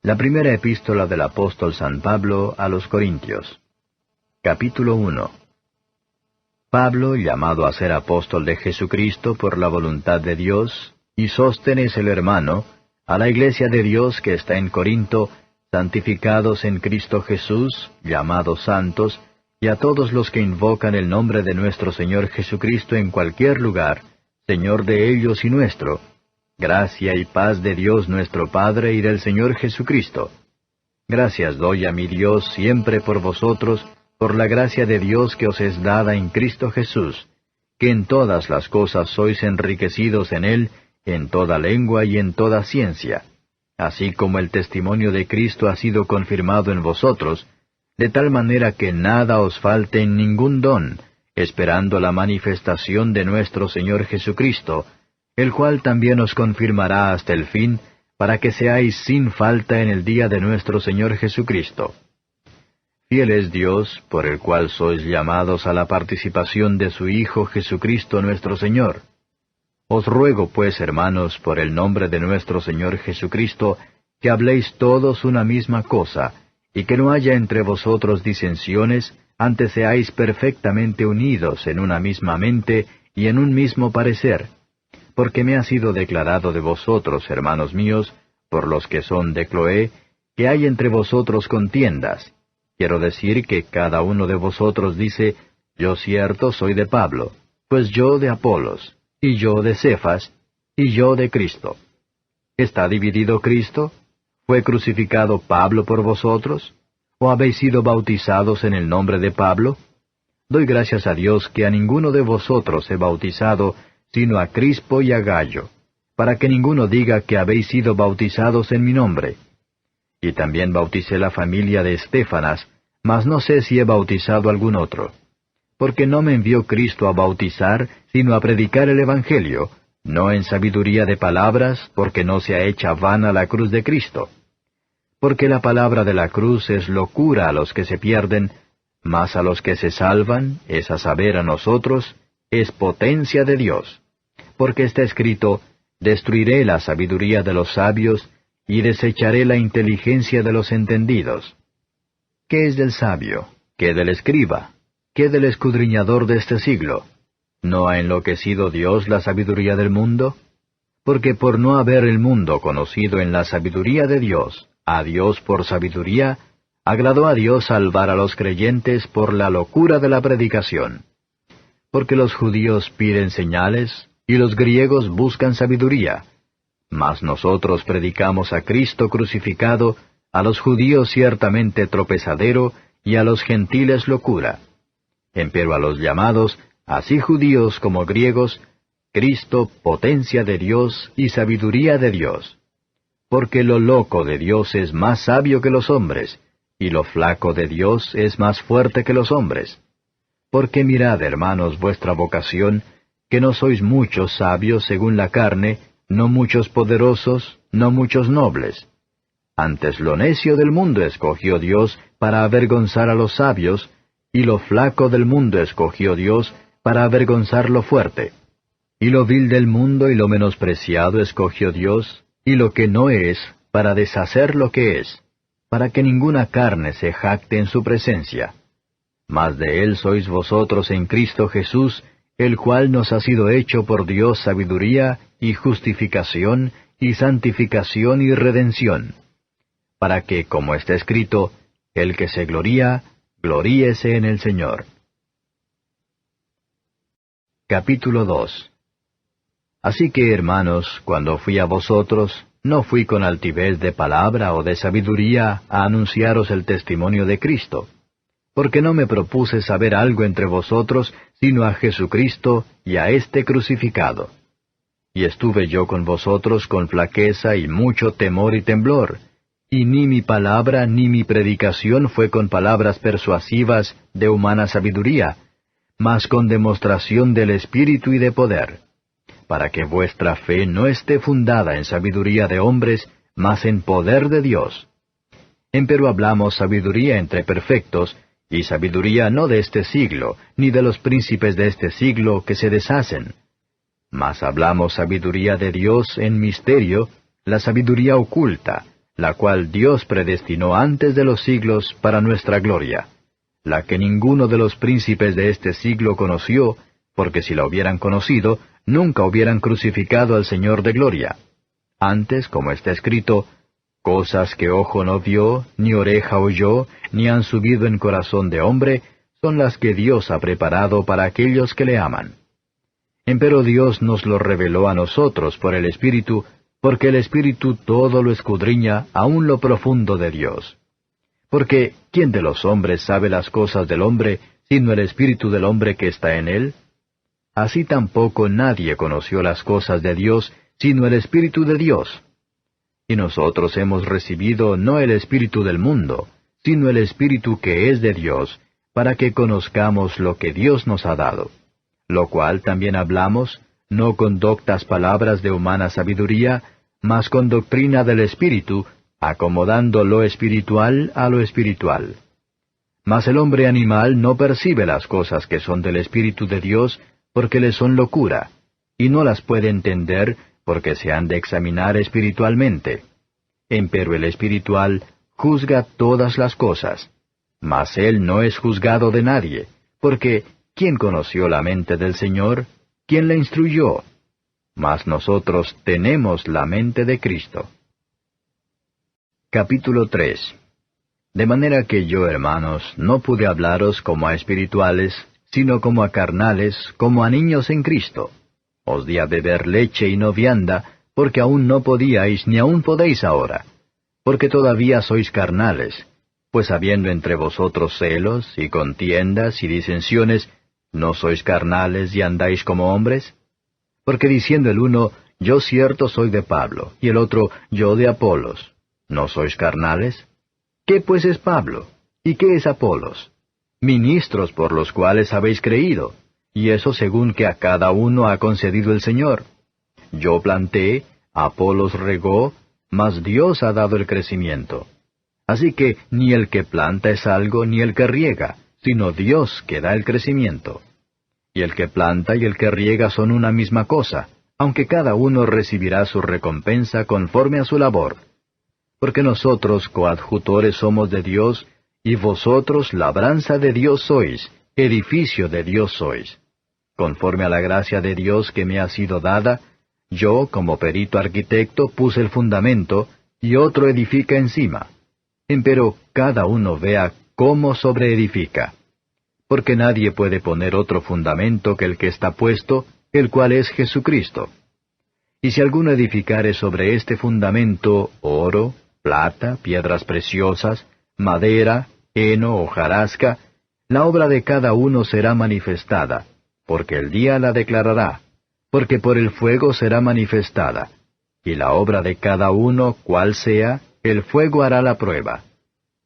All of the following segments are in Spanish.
La primera epístola del apóstol San Pablo a los Corintios. Capítulo 1. Pablo, llamado a ser apóstol de Jesucristo por la voluntad de Dios, y Sóstenes el hermano, a la iglesia de Dios que está en Corinto, santificados en Cristo Jesús, llamados santos, y a todos los que invocan el nombre de nuestro Señor Jesucristo en cualquier lugar, Señor de ellos y nuestro, gracia y paz de Dios nuestro Padre y del Señor Jesucristo. Gracias doy a mi Dios siempre por vosotros, por la gracia de Dios que os es dada en Cristo Jesús, que en todas las cosas sois enriquecidos en Él, en toda lengua y en toda ciencia, así como el testimonio de Cristo ha sido confirmado en vosotros, de tal manera que nada os falte en ningún don, esperando la manifestación de nuestro Señor Jesucristo, el cual también os confirmará hasta el fin, para que seáis sin falta en el día de nuestro Señor Jesucristo. Fiel es Dios, por el cual sois llamados a la participación de su Hijo Jesucristo nuestro Señor. Os ruego pues, hermanos, por el nombre de nuestro Señor Jesucristo, que habléis todos una misma cosa, y que no haya entre vosotros disensiones, antes seáis perfectamente unidos en una misma mente y en un mismo parecer. Porque me ha sido declarado de vosotros, hermanos míos, por los que son de Cloé, que hay entre vosotros contiendas. Quiero decir que cada uno de vosotros dice, yo cierto soy de Pablo, pues yo de Apolos, y yo de Cefas, y yo de Cristo. ¿Está dividido Cristo? ¿Fue crucificado Pablo por vosotros? ¿O habéis sido bautizados en el nombre de Pablo? Doy gracias a Dios que a ninguno de vosotros he bautizado, sino a Crispo y a Gallo, para que ninguno diga que habéis sido bautizados en mi nombre. Y también bauticé la familia de Estéfanas, mas no sé si he bautizado algún otro. Porque no me envió Cristo a bautizar, sino a predicar el Evangelio, no en sabiduría de palabras, porque no sea hecha vana la cruz de Cristo. Porque la palabra de la cruz es locura a los que se pierden, mas a los que se salvan, es a saber a nosotros, es potencia de Dios. Porque está escrito, destruiré la sabiduría de los sabios, y desecharé la inteligencia de los entendidos. ¿Qué es del sabio? ¿Qué del escriba? ¿Qué del escudriñador de este siglo? ¿No ha enloquecido Dios la sabiduría del mundo? Porque por no haber el mundo conocido en la sabiduría de Dios, a Dios por sabiduría, agradó a Dios salvar a los creyentes por la locura de la predicación. Porque los judíos piden señales, y los griegos buscan sabiduría. Mas nosotros predicamos a Cristo crucificado, a los judíos ciertamente tropezadero, y a los gentiles locura. Empero a los llamados, así judíos como griegos, Cristo potencia de Dios y sabiduría de Dios. Porque lo loco de Dios es más sabio que los hombres, y lo flaco de Dios es más fuerte que los hombres. Porque mirad, hermanos, vuestra vocación, que no sois muchos sabios según la carne, no muchos poderosos, no muchos nobles. Antes lo necio del mundo escogió Dios para avergonzar a los sabios, y lo flaco del mundo escogió Dios para avergonzar lo fuerte. Y lo vil del mundo y lo menospreciado escogió Dios, y lo que no es, para deshacer lo que es, para que ninguna carne se jacte en su presencia. Mas de Él sois vosotros en Cristo Jesús, el cual nos ha sido hecho por Dios sabiduría, y justificación, y santificación y redención. Para que, como está escrito, el que se gloría, gloríese en el Señor. Capítulo 2. Así que, hermanos, cuando fui a vosotros, no fui con altivez de palabra o de sabiduría a anunciaros el testimonio de Cristo, porque no me propuse saber algo entre vosotros, sino a Jesucristo y a este crucificado. Y estuve yo con vosotros con flaqueza y mucho temor y temblor, y ni mi palabra ni mi predicación fue con palabras persuasivas de humana sabiduría, mas con demostración del Espíritu y de poder, para que vuestra fe no esté fundada en sabiduría de hombres, mas en poder de Dios. Empero hablamos sabiduría entre perfectos, y sabiduría no de este siglo, ni de los príncipes de este siglo que se deshacen. Mas hablamos sabiduría de Dios en misterio, la sabiduría oculta, la cual Dios predestinó antes de los siglos para nuestra gloria, la que ninguno de los príncipes de este siglo conoció, porque si la hubieran conocido, nunca hubieran crucificado al Señor de gloria. Antes, como está escrito, cosas que ojo no vio, ni oreja oyó, ni han subido en corazón de hombre, son las que Dios ha preparado para aquellos que le aman. Empero Dios nos lo reveló a nosotros por el Espíritu, porque el Espíritu todo lo escudriña aún lo profundo de Dios. Porque, ¿quién de los hombres sabe las cosas del hombre, sino el Espíritu del hombre que está en él? Así tampoco nadie conoció las cosas de Dios, sino el Espíritu de Dios. Y nosotros hemos recibido no el espíritu del mundo, sino el Espíritu que es de Dios, para que conozcamos lo que Dios nos ha dado. Lo cual también hablamos, no con doctas palabras de humana sabiduría, mas con doctrina del Espíritu, acomodando lo espiritual a lo espiritual. Mas el hombre animal no percibe las cosas que son del Espíritu de Dios, porque le son locura, y no las puede entender, porque se han de examinar espiritualmente. Empero el espiritual juzga todas las cosas, mas él no es juzgado de nadie, porque ¿quién conoció la mente del Señor? ¿Quién la instruyó? Mas nosotros tenemos la mente de Cristo. Capítulo 3. De manera que yo, hermanos, no pude hablaros como a espirituales, sino como a carnales, como a niños en Cristo. Os di a beber leche y no vianda, porque aún no podíais, ni aún podéis ahora. Porque todavía sois carnales, pues habiendo entre vosotros celos, y contiendas, y disensiones, ¿no sois carnales y andáis como hombres? Porque diciendo el uno, yo cierto soy de Pablo, y el otro, yo de Apolos, ¿no sois carnales? ¿Qué pues es Pablo? ¿Y qué es Apolos? Ministros por los cuales habéis creído, y eso según que a cada uno ha concedido el Señor. Yo planté, Apolos regó, mas Dios ha dado el crecimiento. Así que ni el que planta es algo, ni el que riega, sino Dios que da el crecimiento. Y el que planta y el que riega son una misma cosa, aunque cada uno recibirá su recompensa conforme a su labor. Porque nosotros coadjutores somos de Dios, y vosotros labranza de Dios sois, edificio de Dios sois. Conforme a la gracia de Dios que me ha sido dada, yo, como perito arquitecto, puse el fundamento, y otro edifica encima. Empero cada uno vea cómo sobreedifica. Porque nadie puede poner otro fundamento que el que está puesto, el cual es Jesucristo. Y si alguno edificare sobre este fundamento oro, plata, piedras preciosas, madera, heno, hojarasca, la obra de cada uno será manifestada, porque el día la declarará, porque por el fuego será manifestada, y la obra de cada uno, cual sea, el fuego hará la prueba.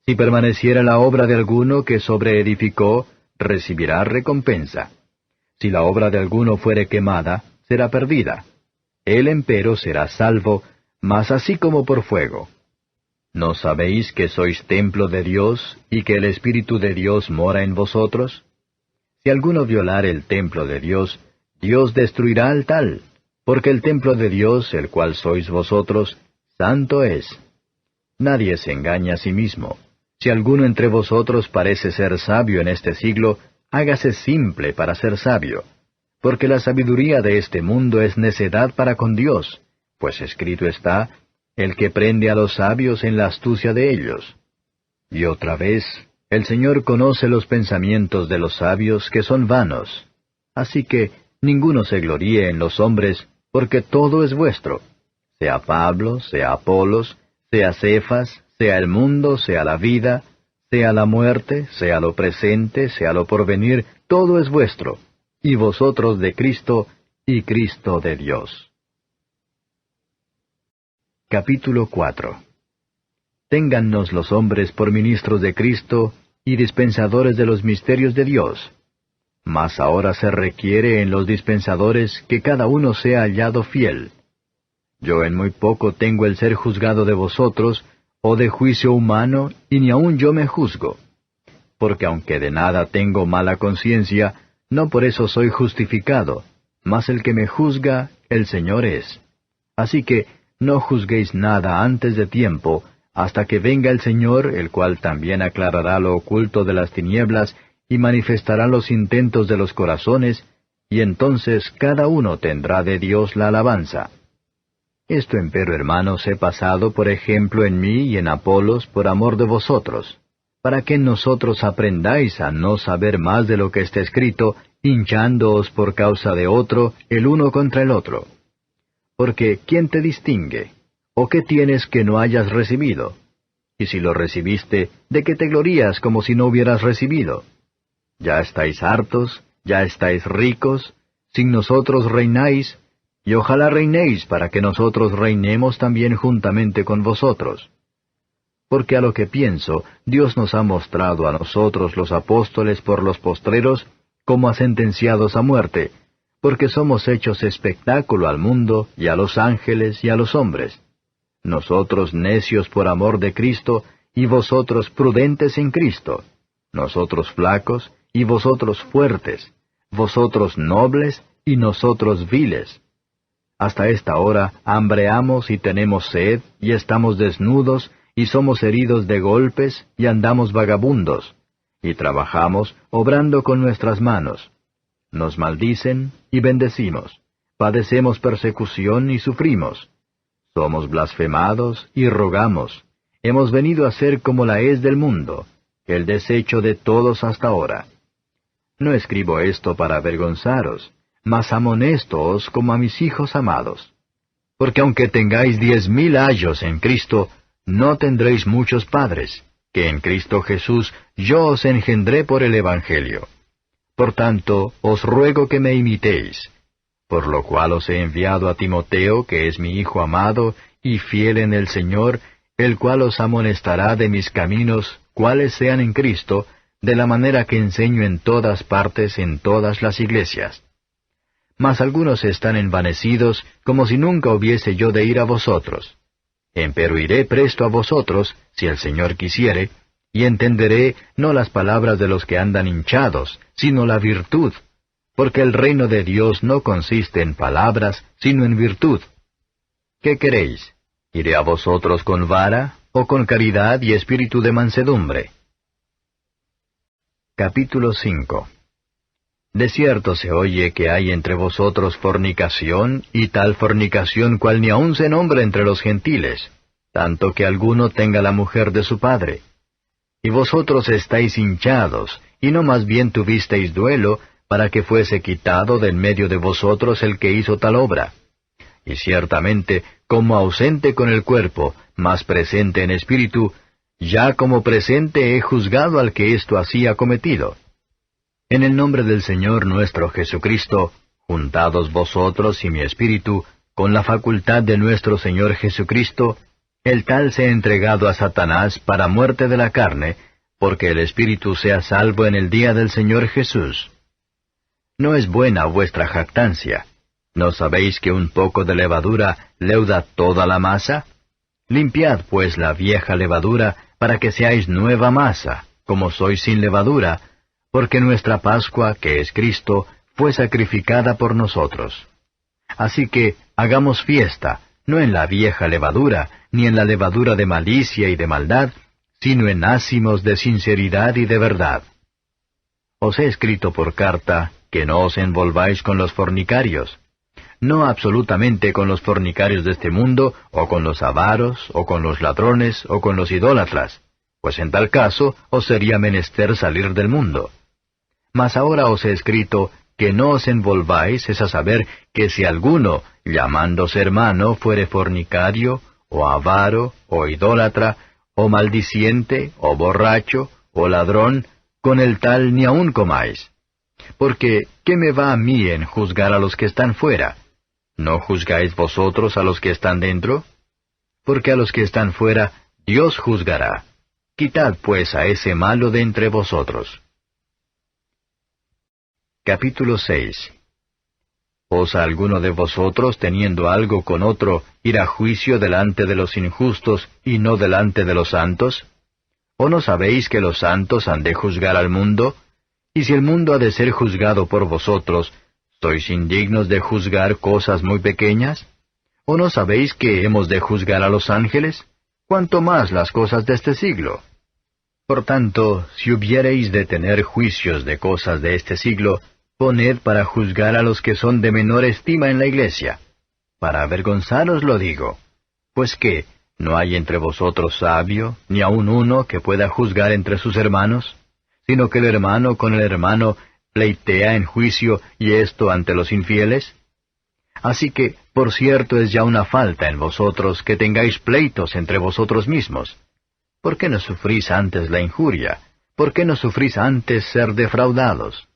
Si permaneciera la obra de alguno que sobreedificó, recibirá recompensa. Si la obra de alguno fuere quemada, será perdida. Él empero será salvo, mas así como por fuego. ¿No sabéis que sois templo de Dios, y que el Espíritu de Dios mora en vosotros? Si alguno violare el templo de Dios, Dios destruirá al tal, porque el templo de Dios, el cual sois vosotros, santo es. Nadie se engaña a sí mismo. Si alguno entre vosotros parece ser sabio en este siglo, hágase simple para ser sabio, porque la sabiduría de este mundo es necedad para con Dios, pues escrito está, el que prende a los sabios en la astucia de ellos. Y otra vez, el Señor conoce los pensamientos de los sabios que son vanos. Así que ninguno se gloríe en los hombres, porque todo es vuestro, sea Pablo, sea Apolos, sea Cefas, sea el mundo, sea la vida, sea la muerte, sea lo presente, sea lo porvenir, todo es vuestro, y vosotros de Cristo, y Cristo de Dios. Capítulo 4. Téngannos los hombres por ministros de Cristo y dispensadores de los misterios de Dios. Mas ahora se requiere en los dispensadores que cada uno sea hallado fiel. Yo en muy poco tengo el ser juzgado de vosotros, o de juicio humano, y ni aun yo me juzgo. Porque aunque de nada tengo mala conciencia, no por eso soy justificado, mas el que me juzga, el Señor es. Así que, no juzguéis nada antes de tiempo, hasta que venga el Señor, el cual también aclarará lo oculto de las tinieblas, y manifestará los intentos de los corazones, y entonces cada uno tendrá de Dios la alabanza. Esto empero, hermanos, he pasado por ejemplo en mí y en Apolos por amor de vosotros, para que en nosotros aprendáis a no saber más de lo que está escrito, hinchándoos por causa de otro, el uno contra el otro. Porque ¿quién te distingue? ¿O qué tienes que no hayas recibido? Y si lo recibiste, ¿de qué te glorías como si no hubieras recibido? Ya estáis hartos, ya estáis ricos, sin nosotros reináis, y ojalá reinéis para que nosotros reinemos también juntamente con vosotros. Porque a lo que pienso, Dios nos ha mostrado a nosotros los apóstoles por los postreros, como a sentenciados a muerte, porque somos hechos espectáculo al mundo, y a los ángeles, y a los hombres. Nosotros necios por amor de Cristo, y vosotros prudentes en Cristo. Nosotros flacos, y vosotros fuertes. Vosotros nobles, y nosotros viles. Hasta esta hora hambreamos y tenemos sed, y estamos desnudos, y somos heridos de golpes, y andamos vagabundos, y trabajamos, obrando con nuestras manos. Nos maldicen, y bendecimos. Padecemos persecución, y sufrimos. Somos blasfemados, y rogamos. Hemos venido a ser como la hez del mundo, el desecho de todos hasta ahora. No escribo esto para avergonzaros, mas amonéstoos como a mis hijos amados. Porque aunque tengáis 10,000 ayos en Cristo, no tendréis muchos padres, que en Cristo Jesús yo os engendré por el Evangelio. Por tanto, os ruego que me imitéis, por lo cual os he enviado a Timoteo, que es mi hijo amado y fiel en el Señor, el cual os amonestará de mis caminos, cuáles sean en Cristo, de la manera que enseño en todas partes en todas las iglesias. Mas algunos están envanecidos, como si nunca hubiese yo de ir a vosotros. Empero iré presto a vosotros, si el Señor quisiere, y entenderé no las palabras de los que andan hinchados, sino la virtud, porque el reino de Dios no consiste en palabras, sino en virtud. ¿Qué queréis? ¿Iré a vosotros con vara, o con caridad y espíritu de mansedumbre? Capítulo 5. De cierto se oye que hay entre vosotros fornicación, y tal fornicación cual ni aun se nombra entre los gentiles, tanto que alguno tenga la mujer de su padre. Y vosotros estáis hinchados, y no más bien tuvisteis duelo, para que fuese quitado de en medio de vosotros el que hizo tal obra. Y ciertamente, como ausente con el cuerpo, mas presente en espíritu, ya como presente he juzgado al que esto así ha cometido. En el nombre del Señor nuestro Jesucristo, juntados vosotros y mi espíritu, con la facultad de nuestro Señor Jesucristo, el tal sea entregado a Satanás para muerte de la carne, porque el espíritu sea salvo en el día del Señor Jesús. No es buena vuestra jactancia. ¿No sabéis que un poco de levadura leuda toda la masa? Limpiad pues la vieja levadura, para que seáis nueva masa, como sois sin levadura, porque nuestra Pascua, que es Cristo, fue sacrificada por nosotros. Así que hagamos fiesta, no en la vieja levadura, ni en la levadura de malicia y de maldad, sino en ázimos de sinceridad y de verdad. Os he escrito por carta que no os envolváis con los fornicarios, no absolutamente con los fornicarios de este mundo, o con los avaros, o con los ladrones, o con los idólatras, pues en tal caso os sería menester salir del mundo. Mas ahora os he escrito que no os envolváis, es a saber, que si alguno, llamándose hermano, fuere fornicario, o avaro, o idólatra, o maldiciente, o borracho, o ladrón, con el tal ni aun comáis. Porque, ¿qué me va a mí en juzgar a los que están fuera? ¿No juzgáis vosotros a los que están dentro? Porque a los que están fuera, Dios juzgará. Quitad pues a ese malo de entre vosotros. Capítulo 6. ¿Osa alguno de vosotros, teniendo algo con otro, ir a juicio delante de los injustos y no delante de los santos? ¿O no sabéis que los santos han de juzgar al mundo? Y si el mundo ha de ser juzgado por vosotros, ¿sois indignos de juzgar cosas muy pequeñas? ¿O no sabéis que hemos de juzgar a los ángeles? cuanto más las cosas de este siglo. Por tanto, si hubiereis de tener juicios de cosas de este siglo, poned para juzgar a los que son de menor estima en la iglesia. Para avergonzaros lo digo. Pues qué, ¿no hay entre vosotros sabio, ni aun uno que pueda juzgar entre sus hermanos? Sino que el hermano con el hermano pleitea en juicio, y esto ante los infieles. Así que, por cierto, es ya una falta en vosotros que tengáis pleitos entre vosotros mismos. ¿Por qué no sufrís antes la injuria? ¿Por qué no sufrís antes ser defraudados?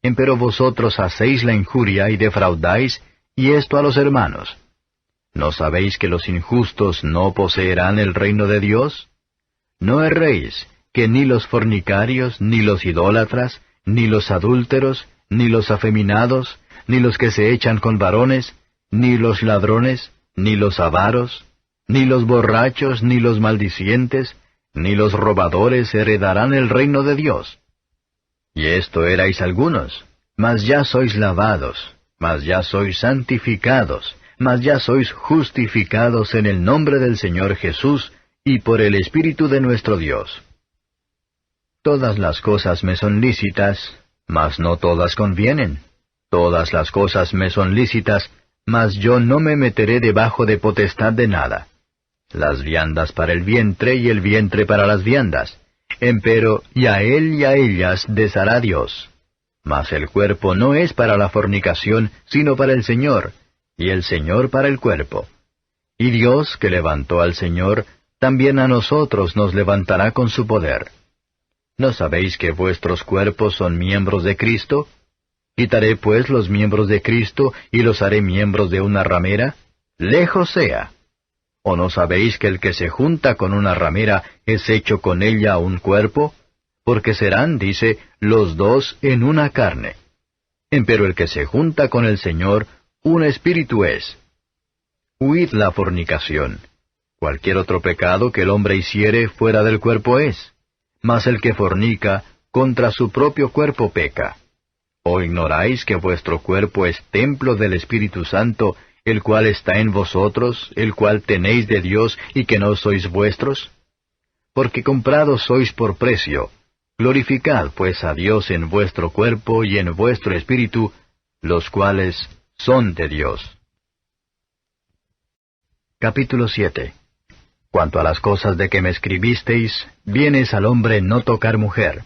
Empero vosotros hacéis la injuria y defraudáis, y esto a los hermanos. ¿No sabéis que los injustos no poseerán el reino de Dios? No erréis, que ni los fornicarios, ni los idólatras, ni los adúlteros, ni los afeminados, ni los que se echan con varones, ni los ladrones, ni los avaros, ni los borrachos, ni los maldicientes, ni los robadores heredarán el reino de Dios. Y esto erais algunos, mas ya sois lavados, mas ya sois santificados, mas ya sois justificados en el nombre del Señor Jesús y por el Espíritu de nuestro Dios. Todas las cosas me son lícitas, mas no todas convienen. Todas las cosas me son lícitas, mas yo no me meteré debajo de potestad de nada. Las viandas para el vientre y el vientre para las viandas. Empero y a él y a ellas deshará Dios. Mas el cuerpo no es para la fornicación, sino para el Señor, y el Señor para el cuerpo. Y Dios, que levantó al Señor, también a nosotros nos levantará con su poder. ¿No sabéis que vuestros cuerpos son miembros de Cristo? ¿Quitaré pues los miembros de Cristo y los haré miembros de una ramera? ¡Lejos sea! ¿O no sabéis que el que se junta con una ramera es hecho con ella un cuerpo? Porque serán, dice, los dos en una carne. Empero el que se junta con el Señor, un espíritu es. Huid la fornicación. Cualquier otro pecado que el hombre hiciere fuera del cuerpo es. Mas el que fornica, contra su propio cuerpo peca. ¿O ignoráis que vuestro cuerpo es templo del Espíritu Santo, el cual está en vosotros, el cual tenéis de Dios, y que no sois vuestros? Porque comprados sois por precio. Glorificad pues a Dios en vuestro cuerpo y en vuestro espíritu, los cuales son de Dios. Capítulo 7. Cuanto a las cosas de que me escribisteis, bien es al hombre no tocar mujer.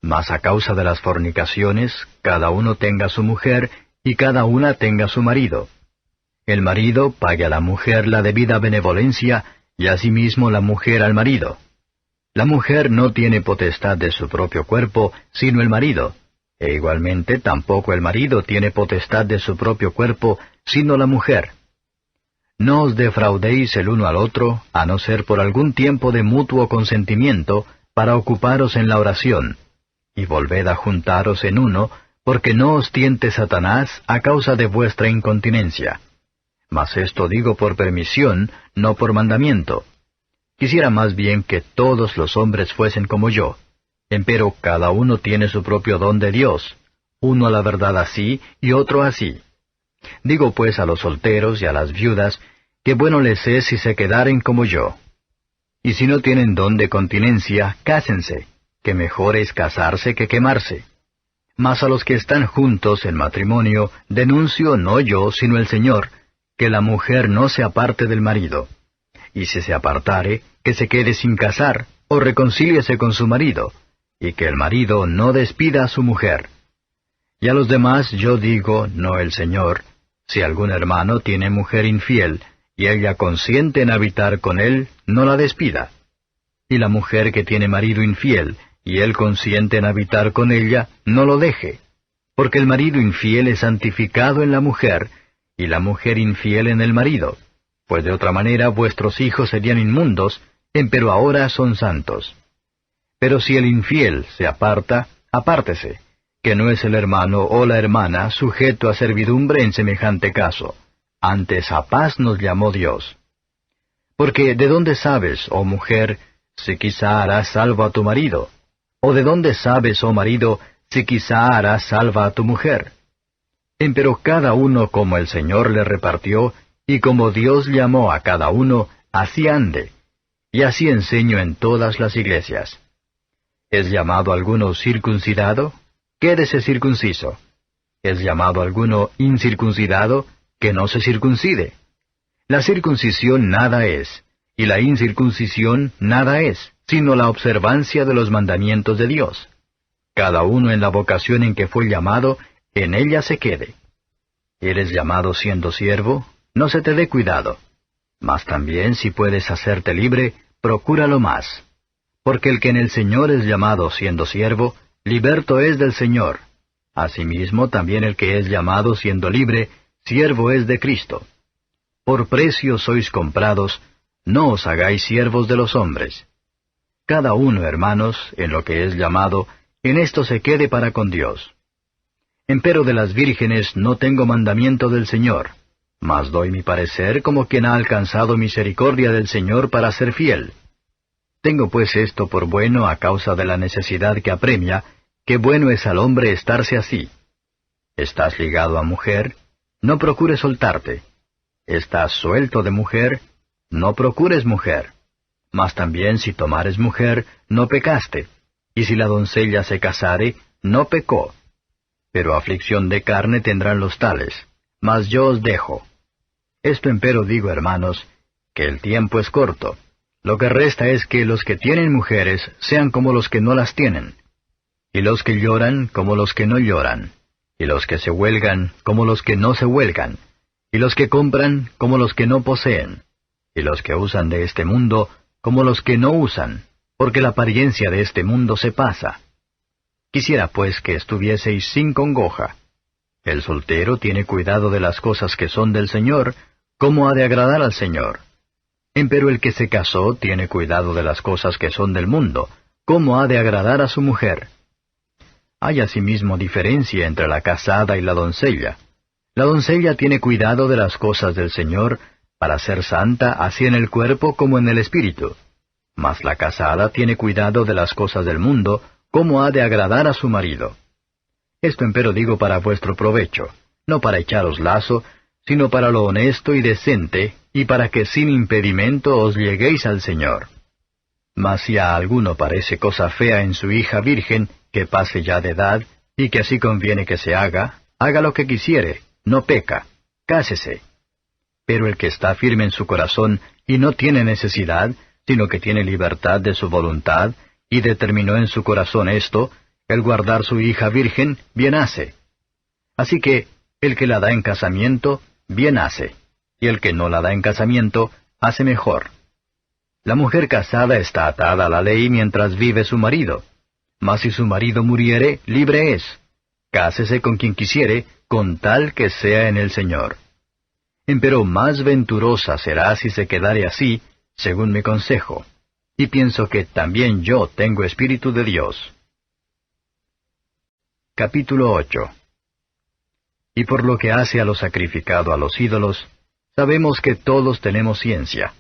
Mas a causa de las fornicaciones, cada uno tenga su mujer, y cada una tenga su marido. El marido pague a la mujer la debida benevolencia, y asimismo la mujer al marido. La mujer no tiene potestad de su propio cuerpo, sino el marido, e igualmente tampoco el marido tiene potestad de su propio cuerpo, sino la mujer. No os defraudéis el uno al otro, a no ser por algún tiempo de mutuo consentimiento, para ocuparos en la oración, y volved a juntaros en uno, porque no os tiente Satanás a causa de vuestra incontinencia. Mas esto digo por permisión, no por mandamiento. Quisiera más bien que todos los hombres fuesen como yo. Empero cada uno tiene su propio don de Dios, uno a la verdad así y otro así. Digo pues a los solteros y a las viudas, que bueno les es si se quedaren como yo. Y si no tienen don de continencia, cásense, que mejor es casarse que quemarse. Mas a los que están juntos en matrimonio, denuncio no yo, sino el Señor, que la mujer no se aparte del marido. Y si se apartare, que se quede sin casar, o reconcíliese con su marido, y que el marido no despida a su mujer. Y a los demás yo digo, no el Señor, si algún hermano tiene mujer infiel, y ella consiente en habitar con él, no la despida. Y la mujer que tiene marido infiel, y él consiente en habitar con ella, no lo deje. Porque el marido infiel es santificado en la mujer, y la mujer infiel en el marido. Pues de otra manera vuestros hijos serían inmundos, empero ahora son santos. Pero si el infiel se aparta, apártese, que no es el hermano o la hermana sujeto a servidumbre en semejante caso. Antes a paz nos llamó Dios. Porque ¿de dónde sabes, oh mujer, si quizá harás salvo a tu marido? ¿O de dónde sabes, oh marido, si quizá harás salva a tu mujer? Empero cada uno como el Señor le repartió, y como Dios llamó a cada uno, así ande, y así enseño en todas las iglesias. ¿Es llamado alguno circuncidado? Quédese circunciso. ¿Es llamado alguno incircuncidado? Que no se circuncide. La circuncisión nada es, y la incircuncisión nada es, sino la observancia de los mandamientos de Dios. Cada uno en la vocación en que fue llamado, en ella se quede. ¿Eres llamado siendo siervo? No se te dé cuidado. Mas también si puedes hacerte libre, procúralo más. Porque el que en el Señor es llamado siendo siervo, liberto es del Señor. Asimismo también el que es llamado siendo libre, siervo es de Cristo. Por precio sois comprados, no os hagáis siervos de los hombres. Cada uno, hermanos, en lo que es llamado, en esto se quede para con Dios. Empero de las vírgenes no tengo mandamiento del Señor, mas doy mi parecer como quien ha alcanzado misericordia del Señor para ser fiel. Tengo pues esto por bueno a causa de la necesidad que apremia, que bueno es al hombre estarse así. ¿Estás ligado a mujer? No procures soltarte. ¿Estás suelto de mujer? No procures mujer. Mas también si tomares mujer, no pecaste. Y si la doncella se casare, no pecó. Pero aflicción de carne tendrán los tales. Mas yo os dejo. Esto empero digo, hermanos, que el tiempo es corto. Lo que resta es que los que tienen mujeres sean como los que no las tienen. Y los que lloran como los que no lloran. Y los que se huelgan como los que no se huelgan. Y los que compran como los que no poseen. Y los que usan de este mundo como los que no usan, porque la apariencia de este mundo se pasa. Quisiera pues que estuvieseis sin congoja. El soltero tiene cuidado de las cosas que son del Señor, cómo ha de agradar al Señor. Empero el que se casó tiene cuidado de las cosas que son del mundo, cómo ha de agradar a su mujer. Hay asimismo diferencia entre la casada y la doncella. La doncella tiene cuidado de las cosas del Señor, para ser santa así en el cuerpo como en el espíritu. Mas la casada tiene cuidado de las cosas del mundo, cómo ha de agradar a su marido. Esto empero digo para vuestro provecho, no para echaros lazo, sino para lo honesto y decente, y para que sin impedimento os lleguéis al Señor. Mas si a alguno parece cosa fea en su hija virgen, que pase ya de edad, y que así conviene que se haga lo que quisiere, no peca, cásese. Pero el que está firme en su corazón y no tiene necesidad, sino que tiene libertad de su voluntad, y determinó en su corazón esto, el guardar su hija virgen, bien hace. Así que, el que la da en casamiento, bien hace, y el que no la da en casamiento, hace mejor. La mujer casada está atada a la ley mientras vive su marido, mas si su marido muriere, libre es. Cásese con quien quisiere, con tal que sea en el Señor. Empero más venturosa será si se quedare así, según mi consejo. Y pienso que también yo tengo espíritu de Dios. Capítulo 8. Y por lo que hace a lo sacrificado a los ídolos, sabemos que todos tenemos ciencia.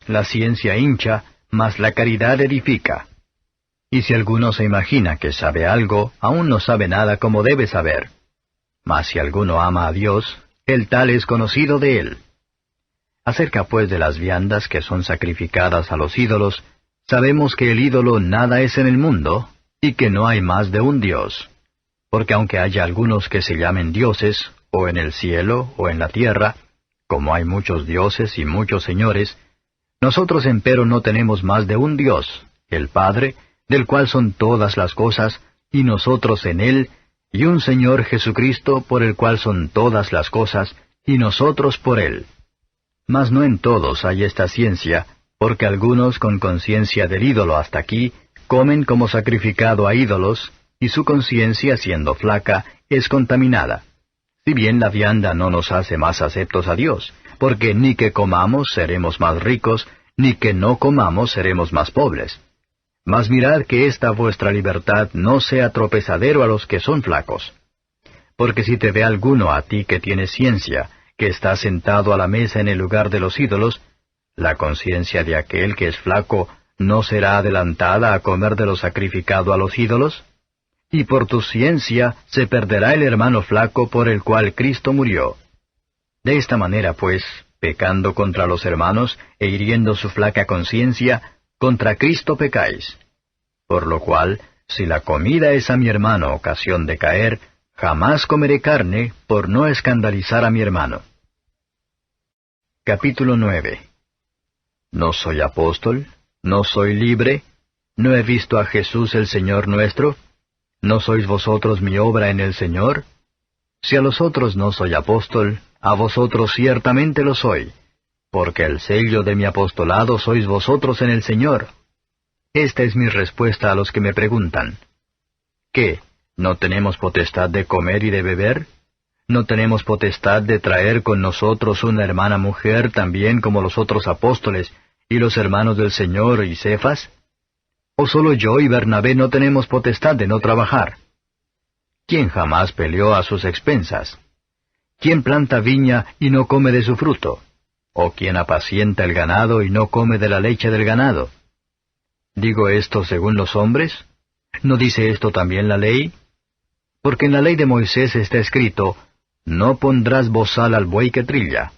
La ciencia hincha, mas la caridad edifica. Y si alguno se imagina que sabe algo, aún no sabe nada como debe saber. Mas si alguno ama a Dios, el tal es conocido de él. Acerca pues de las viandas que son sacrificadas a los ídolos, sabemos que el ídolo nada es en el mundo, y que no hay más de un Dios. Porque aunque haya algunos que se llamen dioses, o en el cielo, o en la tierra, como hay muchos dioses y muchos señores, nosotros empero no tenemos más de un Dios, el Padre, del cual son todas las cosas, y nosotros en él, y un Señor Jesucristo por el cual son todas las cosas, y nosotros por él. Mas no en todos hay esta ciencia, porque algunos con conciencia del ídolo hasta aquí, comen como sacrificado a ídolos, y su conciencia, siendo flaca, es contaminada. Si bien la vianda no nos hace más aceptos a Dios, porque ni que comamos seremos más ricos, ni que no comamos seremos más pobres. Mas mirad que esta vuestra libertad no sea tropezadero a los que son flacos. Porque si te ve alguno a ti que tienes ciencia, que está sentado a la mesa en el lugar de los ídolos, la conciencia de aquel que es flaco ¿no será adelantada a comer de lo sacrificado a los ídolos? Y por tu ciencia se perderá el hermano flaco por el cual Cristo murió. De esta manera, pues, pecando contra los hermanos e hiriendo su flaca conciencia, contra Cristo pecáis. Por lo cual, si la comida es a mi hermano ocasión de caer, jamás comeré carne por no escandalizar a mi hermano. Capítulo 9. ¿No soy apóstol? ¿No soy libre? ¿No he visto a Jesús el Señor nuestro? ¿No sois vosotros mi obra en el Señor? Si a los otros no soy apóstol, a vosotros ciertamente lo soy, porque el sello de mi apostolado sois vosotros en el Señor. Esta es mi respuesta a los que me preguntan. ¿Qué? ¿No tenemos potestad de comer y de beber? ¿No tenemos potestad de traer con nosotros una hermana mujer también como los otros apóstoles y los hermanos del Señor y Cefas? ¿O solo yo y Bernabé no tenemos potestad de no trabajar? ¿Quién jamás peleó a sus expensas? ¿Quién planta viña y no come de su fruto? ¿O quién apacienta el ganado y no come de la leche del ganado? ¿Digo esto según los hombres? ¿No dice esto también la ley? Porque en la ley de Moisés está escrito, no pondrás bozal al buey que trilla.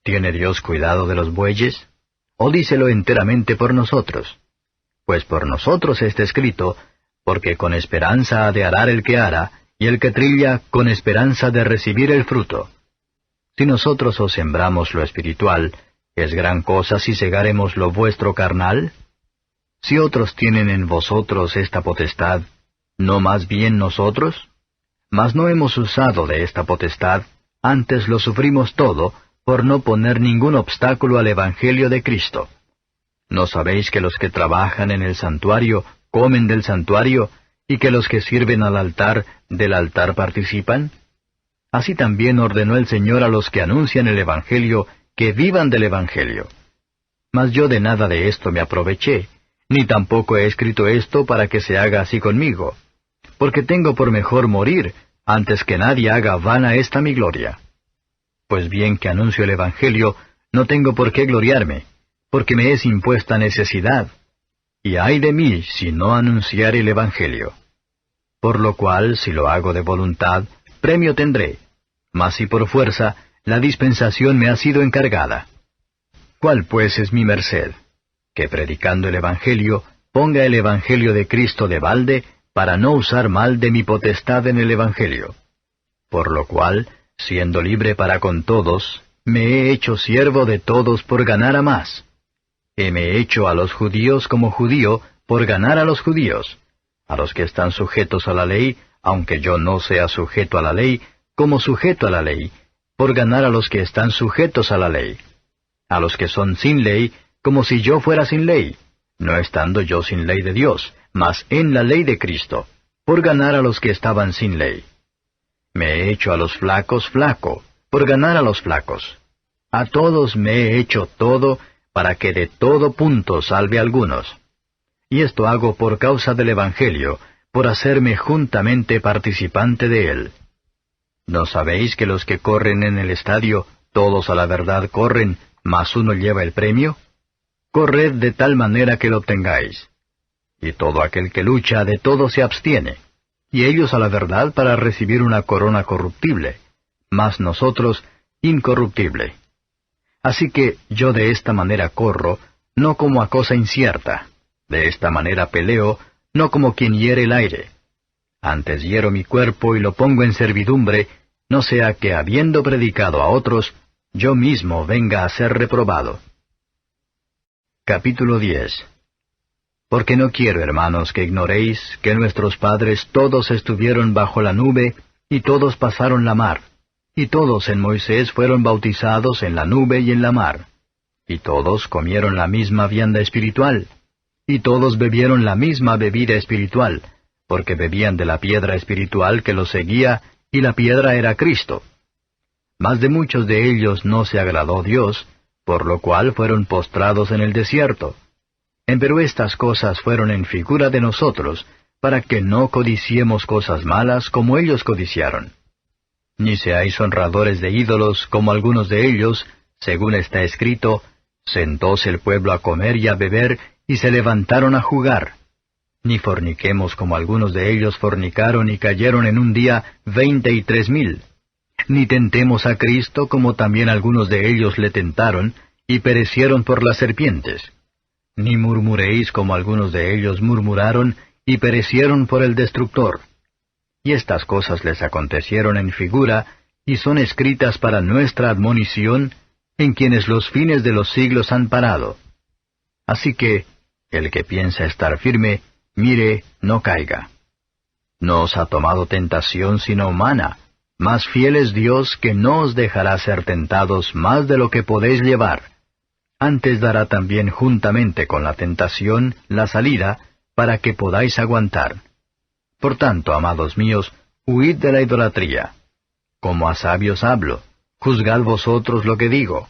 ¿Tiene Dios cuidado de los bueyes? ¿O dícelo enteramente por nosotros? Pues por nosotros está escrito, porque con esperanza ha de arar el que ara, y el que trilla con esperanza de recibir el fruto. Si nosotros os sembramos lo espiritual, ¿es gran cosa si segaremos lo vuestro carnal? Si otros tienen en vosotros esta potestad, ¿no más bien nosotros? Mas no hemos usado de esta potestad, antes lo sufrimos todo, por no poner ningún obstáculo al Evangelio de Cristo. ¿No sabéis que los que trabajan en el santuario comen del santuario, y que los que sirven al altar del altar participan? Así también ordenó el Señor a los que anuncian el Evangelio, que vivan del Evangelio. Mas yo de nada de esto me aproveché, ni tampoco he escrito esto para que se haga así conmigo, porque tengo por mejor morir, antes que nadie haga vana esta mi gloria. Pues bien que anuncio el Evangelio, no tengo por qué gloriarme, porque me es impuesta necesidad. Y ay de mí si no anunciare el Evangelio. Por lo cual, si lo hago de voluntad, premio tendré, mas si por fuerza, la dispensación me ha sido encargada. ¿Cuál pues es mi merced? Que predicando el Evangelio, ponga el Evangelio de Cristo de balde, para no usar mal de mi potestad en el Evangelio. Por lo cual, siendo libre para con todos, me he hecho siervo de todos por ganar a más. Me he hecho a los judíos como judío, por ganar a los judíos, a los que están sujetos a la ley, aunque yo no sea sujeto a la ley, como sujeto a la ley, por ganar a los que están sujetos a la ley, a los que son sin ley, como si yo fuera sin ley, no estando yo sin ley de Dios, mas en la ley de Cristo, por ganar a los que estaban sin ley. Me he hecho a los flacos flaco, por ganar a los flacos. A todos me he hecho todo, para que de todo punto salve a algunos. Y esto hago por causa del Evangelio, por hacerme juntamente participante de él. ¿No sabéis que los que corren en el estadio, todos a la verdad corren, mas uno lleva el premio? Corred de tal manera que lo obtengáis. Y todo aquel que lucha de todo se abstiene, y ellos a la verdad para recibir una corona corruptible, mas nosotros incorruptible. Así que yo de esta manera corro, no como a cosa incierta, de esta manera peleo, no como quien hiere el aire. Antes hiero mi cuerpo y lo pongo en servidumbre, no sea que habiendo predicado a otros, yo mismo venga a ser reprobado. Capítulo 10. Porque no quiero, hermanos, que ignoréis que nuestros padres todos estuvieron bajo la nube, y todos pasaron la mar, y todos en Moisés fueron bautizados en la nube y en la mar, y todos comieron la misma vianda espiritual, y todos bebieron la misma bebida espiritual, porque bebían de la piedra espiritual que los seguía, y la piedra era Cristo. Mas de muchos de ellos no se agradó Dios, por lo cual fueron postrados en el desierto. Empero estas cosas fueron en figura de nosotros, para que no codiciemos cosas malas como ellos codiciaron. Ni seáis honradores de ídolos como algunos de ellos, según está escrito, sentóse el pueblo a comer y a beber, y se levantaron a jugar. Ni forniquemos como algunos de ellos fornicaron y cayeron en un día 23,000. Ni tentemos a Cristo como también algunos de ellos le tentaron, y perecieron por las serpientes. Ni murmuréis como algunos de ellos murmuraron, y perecieron por el destructor. Y estas cosas les acontecieron en figura, y son escritas para nuestra admonición, en quienes los fines de los siglos han parado. Así que, el que piensa estar firme, mire, no caiga. No os ha tomado tentación sino humana, mas fiel es Dios que no os dejará ser tentados más de lo que podéis llevar. Antes dará también juntamente con la tentación la salida, para que podáis aguantar. Por tanto, amados míos, huid de la idolatría. Como a sabios hablo, juzgad vosotros lo que digo.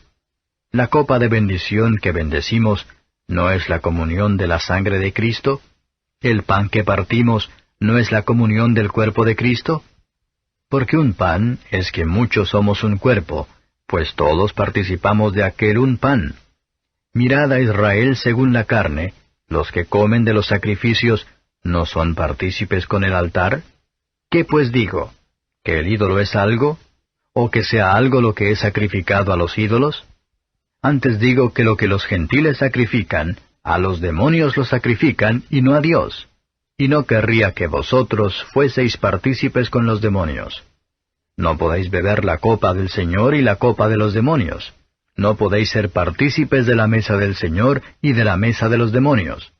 La copa de bendición que bendecimos, ¿no es la comunión de la sangre de Cristo? ¿El pan que partimos, no es la comunión del cuerpo de Cristo? Porque un pan es que muchos somos un cuerpo, pues todos participamos de aquel un pan. Mirad a Israel según la carne, los que comen de los sacrificios, ¿no son partícipes con el altar? ¿Qué pues digo? ¿Que el ídolo es algo? ¿O que sea algo lo que es sacrificado a los ídolos? Antes digo que lo que los gentiles sacrifican, a los demonios lo sacrifican y no a Dios. Y no querría que vosotros fueseis partícipes con los demonios. No podéis beber la copa del Señor y la copa de los demonios. No podéis ser partícipes de la mesa del Señor y de la mesa de los demonios.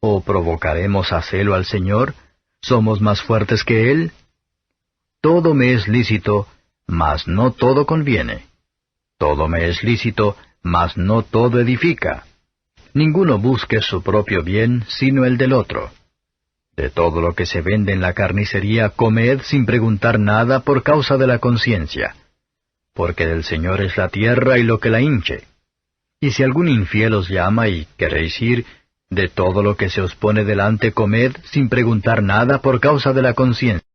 ¿O provocaremos a celo al Señor? ¿Somos más fuertes que Él? Todo me es lícito, mas no todo conviene. Todo me es lícito, mas no todo edifica. Ninguno busque su propio bien, sino el del otro. De todo lo que se vende en la carnicería, comed sin preguntar nada por causa de la conciencia. Porque del Señor es la tierra y lo que la hinche. Y si algún infiel os llama y queréis ir, de todo lo que se os pone delante comed sin preguntar nada por causa de la conciencia.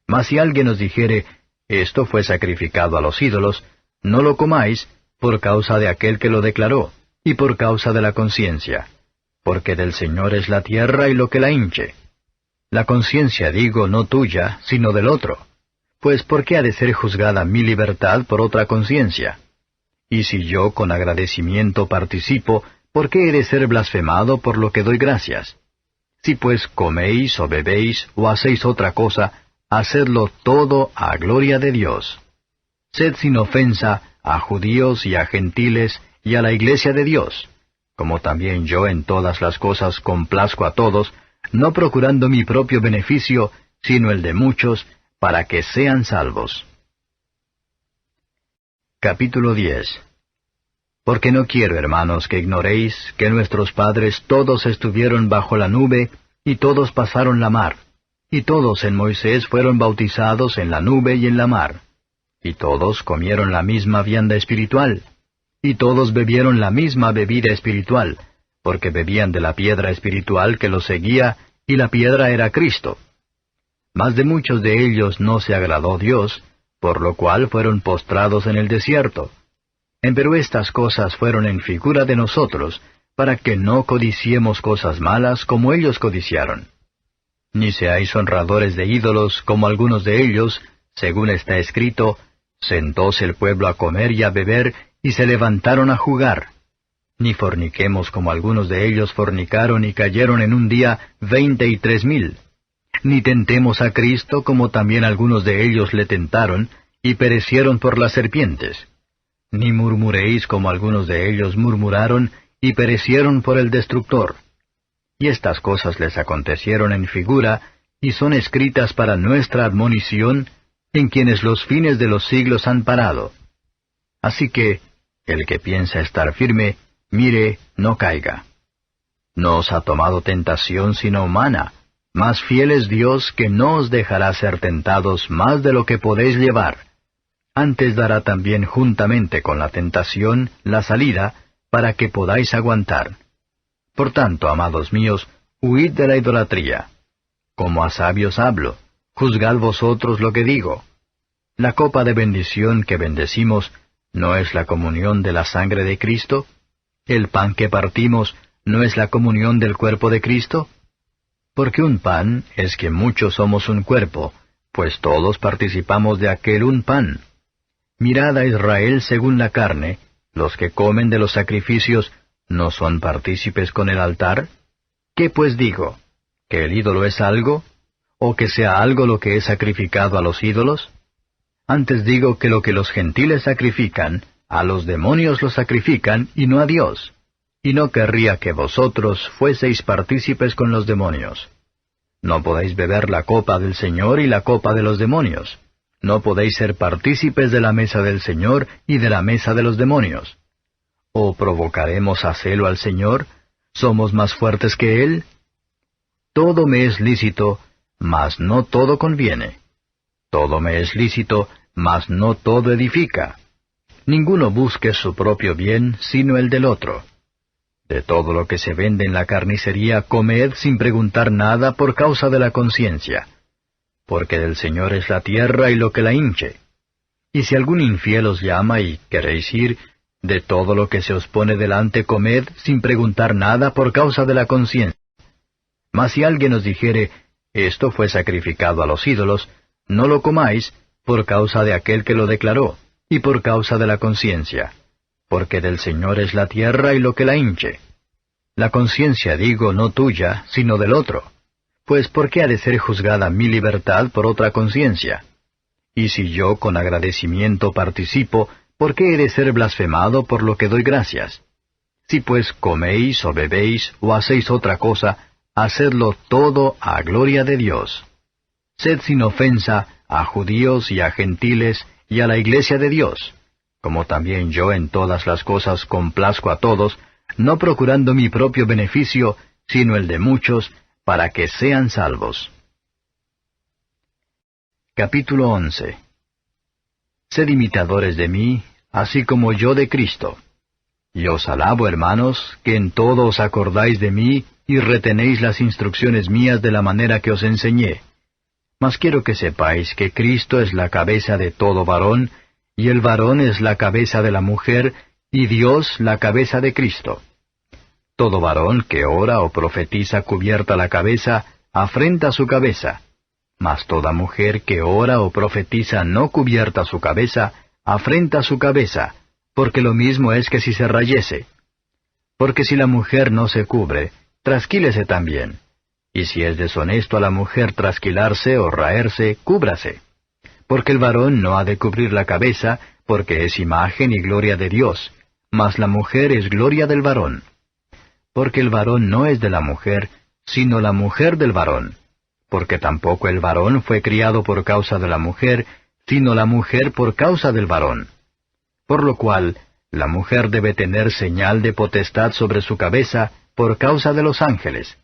Mas si alguien os dijere, esto fue sacrificado a los ídolos, no lo comáis por causa de aquel que lo declaró, y por causa de la conciencia. Porque del Señor es la tierra y lo que la hinche. La conciencia digo no tuya, sino del otro. Pues ¿por qué ha de ser juzgada mi libertad por otra conciencia? Y si yo con agradecimiento participo, ¿por qué he de ser blasfemado por lo que doy gracias? Si pues coméis o bebéis o hacéis otra cosa, hacedlo todo a gloria de Dios. Sed sin ofensa a judíos y a gentiles y a la iglesia de Dios, como también yo en todas las cosas complazco a todos, no procurando mi propio beneficio, sino el de muchos, para que sean salvos. Capítulo 10. Porque no quiero, hermanos, que ignoréis que nuestros padres todos estuvieron bajo la nube, y todos pasaron la mar, y todos en Moisés fueron bautizados en la nube y en la mar, y todos comieron la misma vianda espiritual, y todos bebieron la misma bebida espiritual, porque bebían de la piedra espiritual que los seguía, y la piedra era Cristo. Mas de muchos de ellos no se agradó Dios, por lo cual fueron postrados en el desierto. Empero estas cosas fueron en figura de nosotros, para que no codiciemos cosas malas como ellos codiciaron. Ni seáis honradores de ídolos como algunos de ellos, según está escrito, sentóse el pueblo a comer y a beber, y se levantaron a jugar. Ni forniquemos como algunos de ellos fornicaron y cayeron en un día 23,000. Ni tentemos a Cristo como también algunos de ellos le tentaron, y perecieron por las serpientes. Ni murmuréis como algunos de ellos murmuraron, y perecieron por el destructor. Y estas cosas les acontecieron en figura, y son escritas para nuestra admonición, en quienes los fines de los siglos han parado. Así que, el que piensa estar firme, mire, no caiga. No os ha tomado tentación sino humana, mas fiel es Dios que no os dejará ser tentados más de lo que podéis llevar. Antes dará también juntamente con la tentación la salida, para que podáis aguantar. Por tanto, amados míos, huid de la idolatría. Como a sabios hablo, juzgad vosotros lo que digo. La copa de bendición que bendecimos, ¿no es la comunión de la sangre de Cristo? ¿El pan que partimos, no es la comunión del cuerpo de Cristo? Porque un pan es que muchos somos un cuerpo, pues todos participamos de aquel un pan. Mirad a Israel según la carne, los que comen de los sacrificios, ¿no son partícipes con el altar? ¿Qué pues digo? ¿Que el ídolo es algo? ¿O que sea algo lo que es sacrificado a los ídolos? Antes digo que lo que los gentiles sacrifican, a los demonios lo sacrifican, y no a Dios. Y no querría que vosotros fueseis partícipes con los demonios. No podéis beber la copa del Señor y la copa de los demonios. No podéis ser partícipes de la mesa del Señor y de la mesa de los demonios. ¿O provocaremos a celo al Señor? ¿Somos más fuertes que Él? Todo me es lícito, mas no todo conviene. Todo me es lícito, mas no todo edifica. Ninguno busque su propio bien, sino el del otro. De todo lo que se vende en la carnicería, comed sin preguntar nada por causa de la conciencia. Porque del Señor es la tierra y lo que la hinche. Y si algún infiel os llama y queréis ir, de todo lo que se os pone delante comed sin preguntar nada por causa de la conciencia. Mas si alguien os dijere, esto fue sacrificado a los ídolos, no lo comáis por causa de aquel que lo declaró, y por causa de la conciencia. Porque del Señor es la tierra y lo que la hinche. La conciencia digo no tuya, sino del otro. Pues ¿por qué ha de ser juzgada mi libertad por otra conciencia? Y si yo con agradecimiento participo, ¿por qué he de ser blasfemado por lo que doy gracias? Si pues coméis o bebéis o hacéis otra cosa, hacedlo todo a gloria de Dios. Sed sin ofensa a judíos y a gentiles y a la iglesia de Dios, como también yo en todas las cosas complazco a todos, no procurando mi propio beneficio, sino el de muchos, para que sean salvos. Capítulo 11. Sed imitadores de mí, así como yo de Cristo. Y os alabo, hermanos, que en todo os acordáis de mí, y retenéis las instrucciones mías de la manera que os enseñé. Mas quiero que sepáis que Cristo es la cabeza de todo varón, y el varón es la cabeza de la mujer, y Dios la cabeza de Cristo. Todo varón que ora o profetiza cubierta la cabeza, afrenta su cabeza. Mas toda mujer que ora o profetiza no cubierta su cabeza, afrenta su cabeza, porque lo mismo es que si se rayese. Porque si la mujer no se cubre, trasquílese también. Y si es deshonesto a la mujer trasquilarse o raerse, cúbrase. Porque el varón no ha de cubrir la cabeza, porque es imagen y gloria de Dios, mas la mujer es gloria del varón. Porque el varón no es de la mujer, sino la mujer del varón. Porque tampoco el varón fue criado por causa de la mujer, sino la mujer por causa del varón. Por lo cual, la mujer debe tener señal de potestad sobre su cabeza por causa de los ángeles.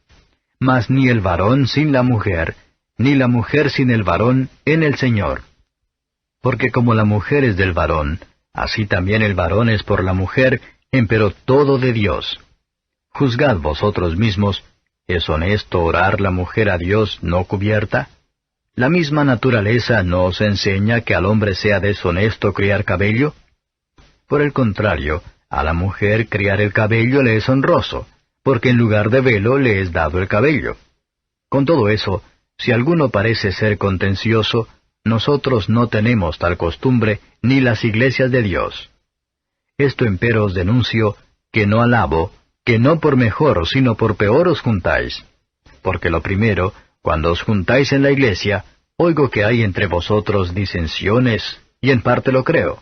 Mas ni el varón sin la mujer, ni la mujer sin el varón en el Señor. Porque como la mujer es del varón, así también el varón es por la mujer, empero todo de Dios. Juzgad vosotros mismos, ¿es honesto orar la mujer a Dios no cubierta? ¿La misma naturaleza no os enseña que al hombre sea deshonesto criar cabello? Por el contrario, a la mujer criar el cabello le es honroso, porque en lugar de velo le es dado el cabello. Con todo eso, si alguno parece ser contencioso, nosotros no tenemos tal costumbre, ni las iglesias de Dios. Esto empero os denuncio, que no alabo, que no por mejor, sino por peor os juntáis. Porque lo primero, cuando os juntáis en la iglesia, oigo que hay entre vosotros disensiones, y en parte lo creo.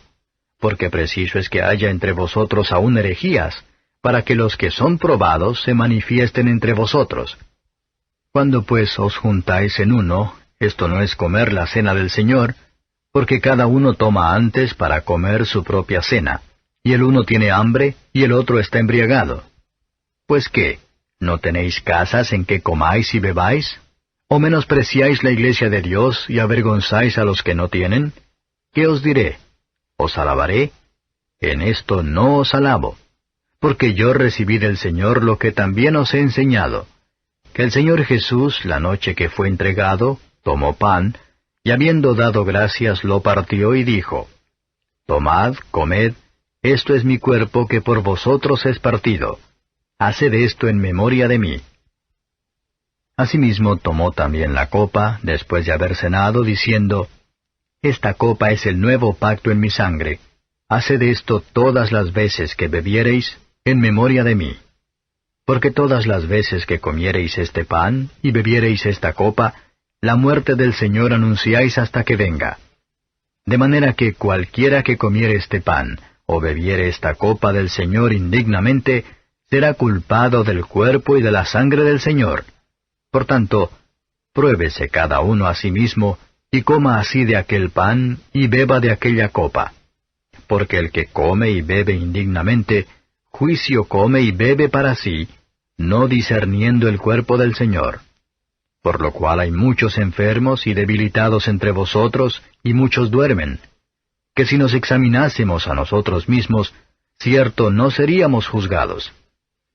Porque preciso es que haya entre vosotros aún herejías, para que los que son probados se manifiesten entre vosotros. Cuando pues os juntáis en uno, esto no es comer la cena del Señor, porque cada uno toma antes para comer su propia cena, y el uno tiene hambre y el otro está embriagado. Pues ¿qué? ¿No tenéis casas en que comáis y bebáis? ¿O menospreciáis la iglesia de Dios y avergonzáis a los que no tienen? ¿Qué os diré? ¿Os alabaré? En esto no os alabo. Porque yo recibí del Señor lo que también os he enseñado, que el Señor Jesús, la noche que fue entregado, tomó pan, y habiendo dado gracias lo partió y dijo, Tomad, comed, esto es mi cuerpo que por vosotros es partido. Haced esto en memoria de mí. Asimismo tomó también la copa, después de haber cenado, diciendo, Esta copa es el nuevo pacto en mi sangre. Haced esto todas las veces que bebiereis, en memoria de mí. Porque todas las veces que comiereis este pan, y bebiereis esta copa, la muerte del Señor anunciáis hasta que venga. De manera que cualquiera que comiere este pan, o bebiere esta copa del Señor indignamente, será culpado del cuerpo y de la sangre del Señor. Por tanto, pruébese cada uno a sí mismo, y coma así de aquel pan, y beba de aquella copa. Porque el que come y bebe indignamente, juicio come y bebe para sí, no discerniendo el cuerpo del Señor. Por lo cual hay muchos enfermos y debilitados entre vosotros, y muchos duermen. Que si nos examinásemos a nosotros mismos, cierto no seríamos juzgados.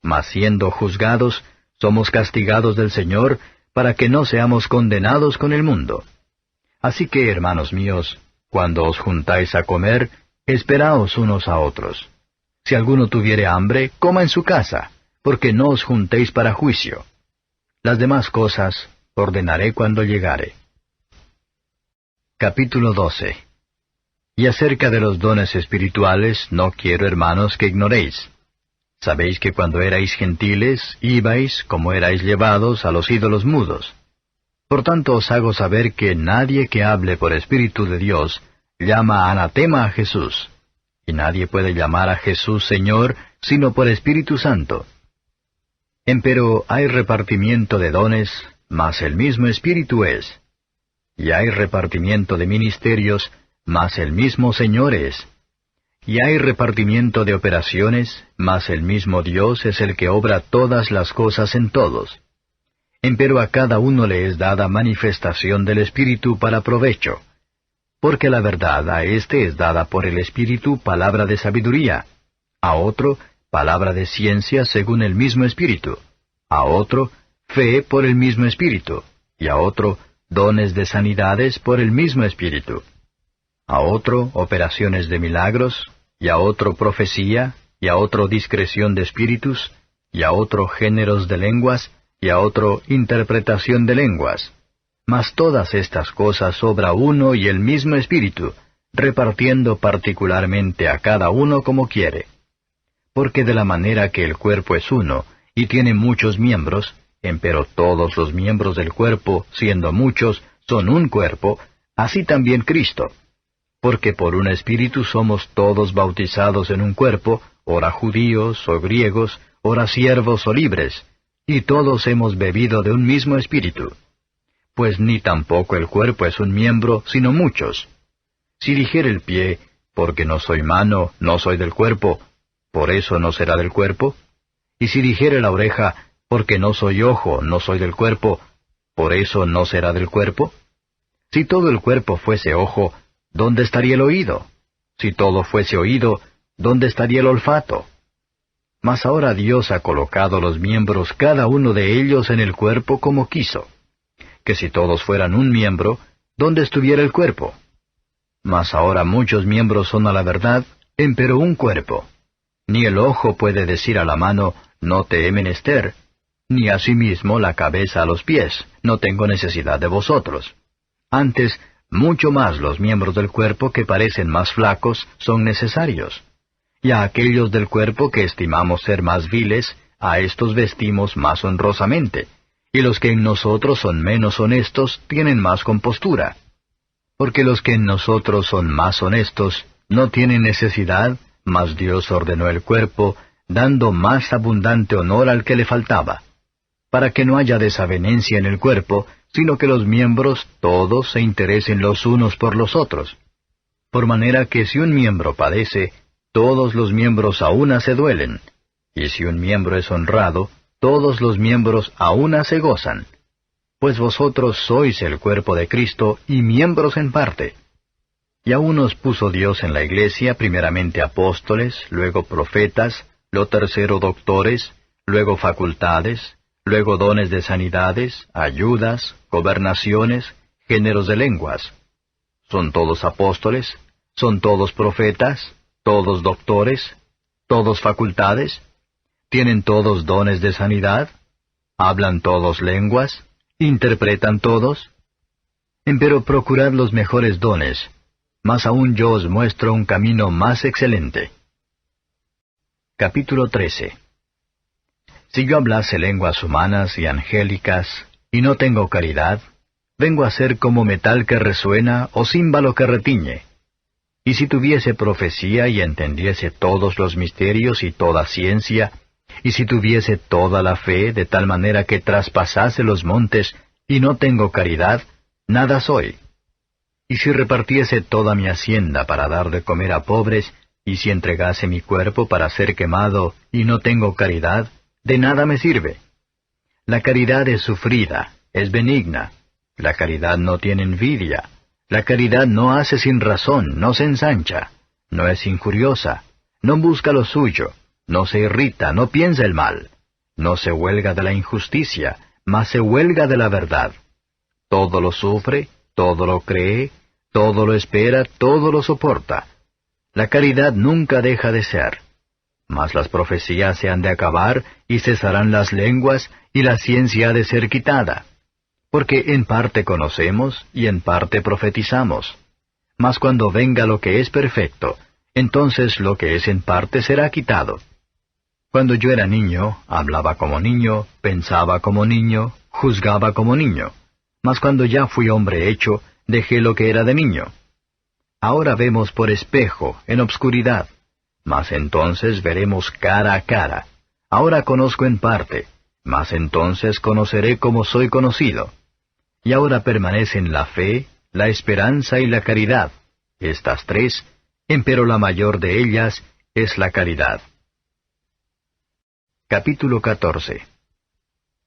Mas siendo juzgados, somos castigados del Señor, para que no seamos condenados con el mundo. Así que, hermanos míos, cuando os juntáis a comer, esperaos unos a otros. Si alguno tuviere hambre, coma en su casa, porque no os juntéis para juicio. Las demás cosas ordenaré cuando llegare. Capítulo 12. Y acerca de los dones espirituales, no quiero, hermanos, que ignoréis. Sabéis que cuando erais gentiles, ibais, como erais llevados, a los ídolos mudos. Por tanto os hago saber que nadie que hable por Espíritu de Dios, llama anatema a Jesús. Y nadie puede llamar a Jesús Señor, sino por Espíritu Santo. Empero hay repartimiento de dones, mas el mismo Espíritu es. Y hay repartimiento de ministerios, mas el mismo Señor es. Y hay repartimiento de operaciones, mas el mismo Dios es el que obra todas las cosas en todos. Empero a cada uno le es dada manifestación del Espíritu para provecho. Porque la verdad a éste es dada por el Espíritu palabra de sabiduría, a otro palabra de ciencia según el mismo Espíritu, a otro fe por el mismo Espíritu, y a otro dones de sanidades por el mismo Espíritu, a otro operaciones de milagros, y a otro profecía, y a otro discreción de espíritus, y a otro géneros de lenguas, y a otro interpretación de lenguas. Mas todas estas cosas obra uno y el mismo Espíritu, repartiendo particularmente a cada uno como quiere. Porque de la manera que el cuerpo es uno, y tiene muchos miembros, empero todos los miembros del cuerpo, siendo muchos, son un cuerpo, así también Cristo. Porque por un Espíritu somos todos bautizados en un cuerpo, ora judíos o griegos, ora siervos o libres, y todos hemos bebido de un mismo Espíritu. Pues ni tampoco el cuerpo es un miembro, sino muchos. Si dijere el pie, porque no soy mano, no soy del cuerpo, ¿por eso no será del cuerpo? Y si dijere la oreja, porque no soy ojo, no soy del cuerpo, ¿por eso no será del cuerpo? Si todo el cuerpo fuese ojo, ¿dónde estaría el oído? Si todo fuese oído, ¿dónde estaría el olfato? Mas ahora Dios ha colocado los miembros cada uno de ellos en el cuerpo como quiso. Que si todos fueran un miembro, ¿dónde estuviera el cuerpo? Mas ahora muchos miembros son a la verdad, empero un cuerpo. Ni el ojo puede decir a la mano, no te he menester, ni asimismo la cabeza a los pies, no tengo necesidad de vosotros. Antes, mucho más los miembros del cuerpo que parecen más flacos son necesarios. Y a aquellos del cuerpo que estimamos ser más viles, a éstos vestimos más honrosamente, y los que en nosotros son menos honestos tienen más compostura. Porque los que en nosotros son más honestos no tienen necesidad, mas Dios ordenó el cuerpo, dando más abundante honor al que le faltaba, para que no haya desavenencia en el cuerpo, sino que los miembros todos se interesen los unos por los otros. Por manera que si un miembro padece, todos los miembros a una se duelen, y si un miembro es honrado, todos los miembros a una se gozan. Pues vosotros sois el cuerpo de Cristo y miembros en parte. Y a unos puso Dios en la iglesia, primeramente apóstoles, luego profetas, lo tercero doctores, luego facultades, luego dones de sanidades, ayudas, gobernaciones, géneros de lenguas. ¿Son todos apóstoles? ¿Son todos profetas? ¿Todos doctores? ¿Todos facultades? ¿Tienen todos dones de sanidad? ¿Hablan todos lenguas? ¿Interpretan todos? Empero procurad los mejores dones, mas aún yo os muestro un camino más excelente. Capítulo 13. Si yo hablase lenguas humanas y angélicas, y no tengo caridad, vengo a ser como metal que resuena o címbalo que retiñe. Y si tuviese profecía y entendiese todos los misterios y toda ciencia, y si tuviese toda la fe de tal manera que traspasase los montes, y no tengo caridad, nada soy. Y si repartiese toda mi hacienda para dar de comer a pobres, y si entregase mi cuerpo para ser quemado, y no tengo caridad, de nada me sirve. La caridad es sufrida, es benigna. La caridad no tiene envidia. La caridad no hace sin razón, no se ensancha. No es injuriosa. No busca lo suyo. No se irrita, no piensa el mal. No se huelga de la injusticia, mas se huelga de la verdad. Todo lo sufre, todo lo cree, todo lo espera, todo lo soporta. La caridad nunca deja de ser. Mas las profecías se han de acabar, y cesarán las lenguas, y la ciencia ha de ser quitada. Porque en parte conocemos, y en parte profetizamos. Mas cuando venga lo que es perfecto, entonces lo que es en parte será quitado. Cuando yo era niño, hablaba como niño, pensaba como niño, juzgaba como niño. Mas cuando ya fui hombre hecho, dejé lo que era de niño. Ahora vemos por espejo, en obscuridad. Mas entonces veremos cara a cara. Ahora conozco en parte, mas entonces conoceré como soy conocido. Y ahora permanecen la fe, la esperanza y la caridad, estas tres, empero la mayor de ellas es la caridad. Capítulo 14.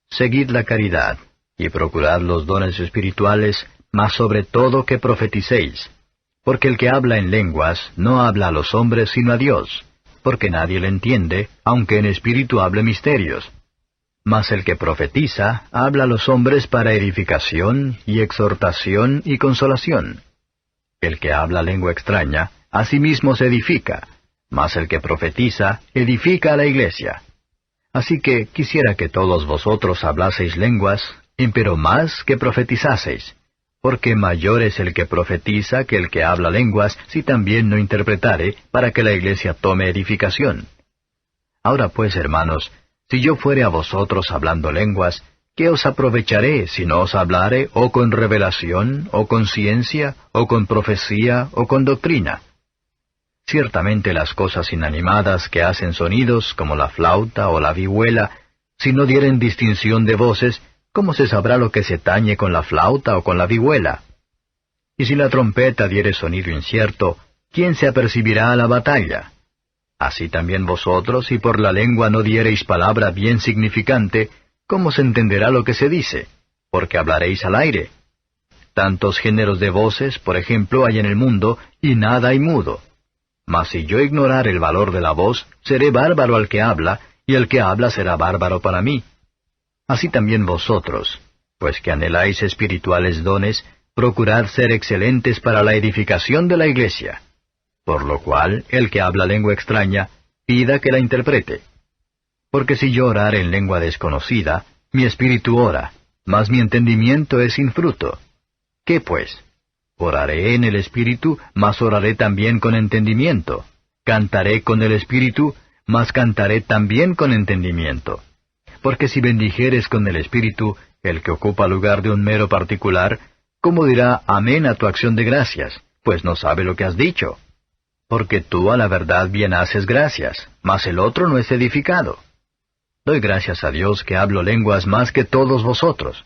Seguid la caridad, y procurad los dones espirituales, mas sobre todo que profeticéis. Porque el que habla en lenguas no habla a los hombres sino a Dios, porque nadie le entiende, aunque en espíritu hable misterios. Mas el que profetiza habla a los hombres para edificación y exhortación y consolación. El que habla lengua extraña, a sí mismo se edifica, mas el que profetiza edifica a la iglesia. Así que quisiera que todos vosotros hablaseis lenguas, empero más que profetizaseis, porque mayor es el que profetiza que el que habla lenguas, si también no interpretare, para que la iglesia tome edificación. Ahora pues, hermanos, si yo fuere a vosotros hablando lenguas, ¿qué os aprovecharé si no os hablare o con revelación, o con ciencia, o con profecía, o con doctrina? Ciertamente las cosas inanimadas que hacen sonidos, como la flauta o la vihuela, si no dieren distinción de voces, ¿cómo se sabrá lo que se tañe con la flauta o con la vihuela? Y si la trompeta diere sonido incierto, ¿quién se apercibirá a la batalla? Así también vosotros, si por la lengua no diereis palabra bien significante, ¿cómo se entenderá lo que se dice? Porque hablaréis al aire. Tantos géneros de voces, por ejemplo, hay en el mundo, y nada hay mudo. Mas si yo ignorar el valor de la voz, seré bárbaro al que habla, y el que habla será bárbaro para mí. Así también vosotros, pues que anheláis espirituales dones, procurad ser excelentes para la edificación de la iglesia. Por lo cual, el que habla lengua extraña, pida que la interprete. Porque si yo orare en lengua desconocida, mi espíritu ora, mas mi entendimiento es sin fruto. ¿Qué pues? Oraré en el espíritu, mas oraré también con entendimiento. Cantaré con el espíritu, mas cantaré también con entendimiento. Porque si bendijeres con el espíritu, el que ocupa lugar de un mero particular, ¿cómo dirá amén a tu acción de gracias? Pues no sabe lo que has dicho. Porque tú a la verdad bien haces gracias, mas el otro no es edificado. Doy gracias a Dios que hablo lenguas más que todos vosotros.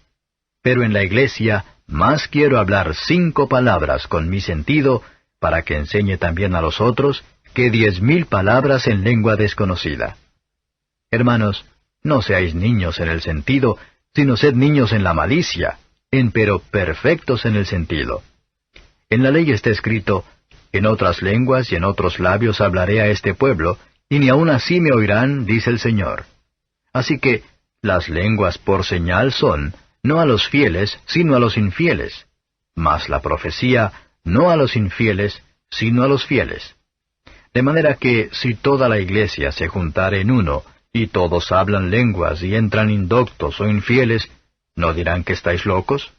Pero en la iglesia más quiero hablar 5 palabras con mi sentido, para que enseñe también a los otros, que 10,000 palabras en lengua desconocida. Hermanos, no seáis niños en el sentido, sino sed niños en la malicia, empero perfectos en el sentido. En la ley está escrito, en otras lenguas y en otros labios hablaré a este pueblo, y ni aun así me oirán, dice el Señor. Así que, las lenguas por señal son, no a los fieles, sino a los infieles. Mas la profecía, no a los infieles, sino a los fieles. De manera que, si toda la iglesia se juntare en uno, y todos hablan lenguas y entran indoctos o infieles, ¿No dirán que estáis locos?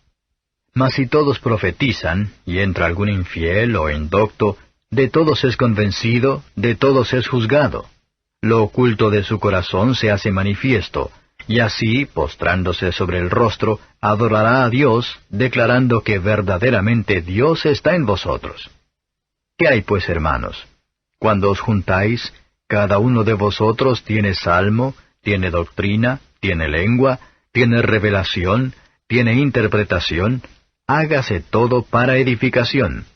Mas si todos profetizan, y entra algún infiel o indocto, de todos es convencido, de todos es juzgado. Lo oculto de su corazón se hace manifiesto, y así, postrándose sobre el rostro, adorará a Dios, declarando que verdaderamente Dios está en vosotros. ¿Qué hay pues, hermanos? Cuando os juntáis, cada uno de vosotros tiene salmo, tiene doctrina, tiene lengua, tiene revelación, tiene interpretación, hágase todo para edificación.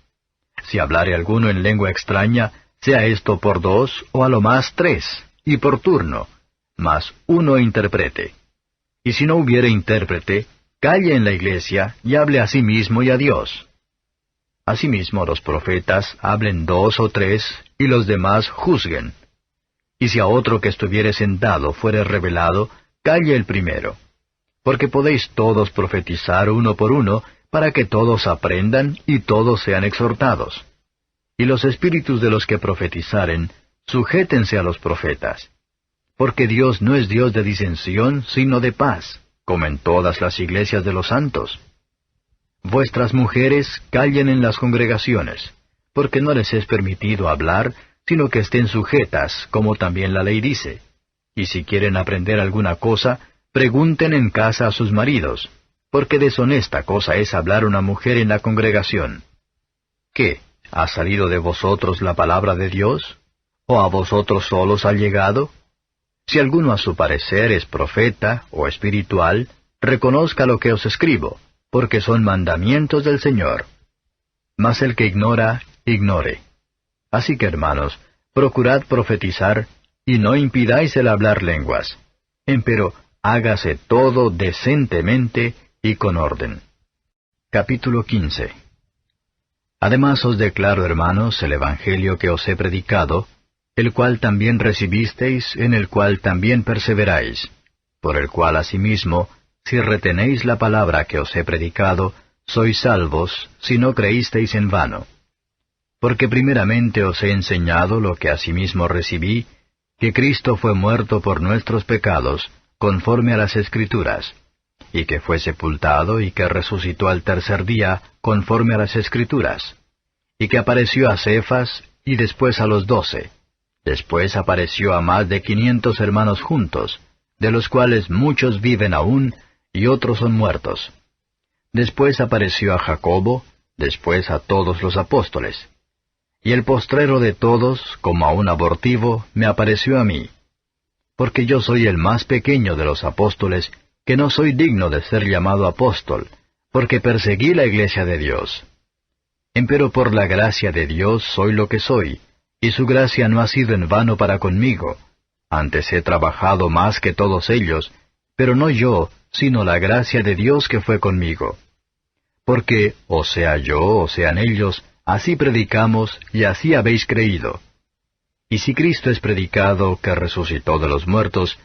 Si hablare alguno en lengua extraña, sea esto por 2 o a lo más 3, y por turno, mas uno interprete. Y si no hubiere intérprete, calle en la iglesia y hable a sí mismo y a Dios. Asimismo los profetas hablen 2 o 3, y los demás juzguen. Y si a otro que estuviere sentado fuere revelado, calle el primero. Porque podéis todos profetizar uno por uno, para que todos aprendan y todos sean exhortados. Y los espíritus de los que profetizaren, sujétense a los profetas. Porque Dios no es Dios de disensión, sino de paz, como en todas las iglesias de los santos. Vuestras mujeres callen en las congregaciones, porque no les es permitido hablar, sino que estén sujetas, como también la ley dice. Y si quieren aprender alguna cosa, pregunten en casa a sus maridos, porque deshonesta cosa es hablar una mujer en la congregación. ¿Qué? ¿Ha salido de vosotros la palabra de Dios? ¿O a vosotros solos ha llegado? Si alguno a su parecer es profeta o espiritual, reconozca lo que os escribo, porque son mandamientos del Señor. Mas el que ignora, ignore. Así que, hermanos, procurad profetizar, y no impidáis el hablar lenguas. Empero, hágase todo decentemente y con orden. Capítulo 15. Además os declaro, hermanos, el Evangelio que os he predicado, el cual también recibisteis, en el cual también perseveráis, por el cual asimismo, si retenéis la palabra que os he predicado, sois salvos, si no creísteis en vano. Porque primeramente os he enseñado lo que asimismo recibí, que Cristo fue muerto por nuestros pecados, conforme a las Escrituras, y que fue sepultado y que resucitó al tercer día, conforme a las Escrituras, y que apareció a Cefas y después a los 12. Después apareció a más de 500 hermanos juntos, de los cuales muchos viven aún y otros son muertos. Después apareció a Jacobo, después a todos los apóstoles. Y el postrero de todos, como a un abortivo, me apareció a mí. Porque yo soy el más pequeño de los apóstoles, que no soy digno de ser llamado apóstol, porque perseguí la iglesia de Dios. Empero por la gracia de Dios soy lo que soy, y su gracia no ha sido en vano para conmigo. Antes he trabajado más que todos ellos, pero no yo, sino la gracia de Dios que fue conmigo. Porque, o sea yo, o sean ellos, así predicamos y así habéis creído. Y si Cristo es predicado que resucitó de los muertos,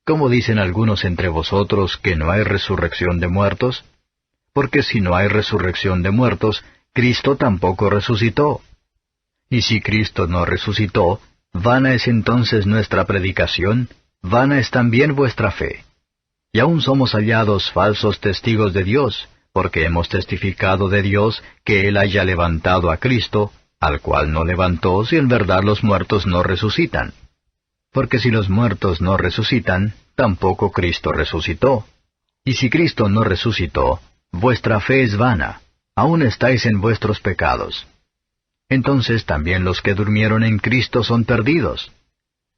¿cómo dicen algunos entre vosotros que no hay resurrección de muertos? Porque si no hay resurrección de muertos, Cristo tampoco resucitó. Y si Cristo no resucitó, vana es entonces nuestra predicación, vana es también vuestra fe. Y aún somos hallados falsos testigos de Dios, porque hemos testificado de Dios que Él haya levantado a Cristo, al cual no levantó si en verdad los muertos no resucitan. Porque si los muertos no resucitan, tampoco Cristo resucitó. Y si Cristo no resucitó, vuestra fe es vana, aún estáis en vuestros pecados. Entonces también los que durmieron en Cristo son perdidos.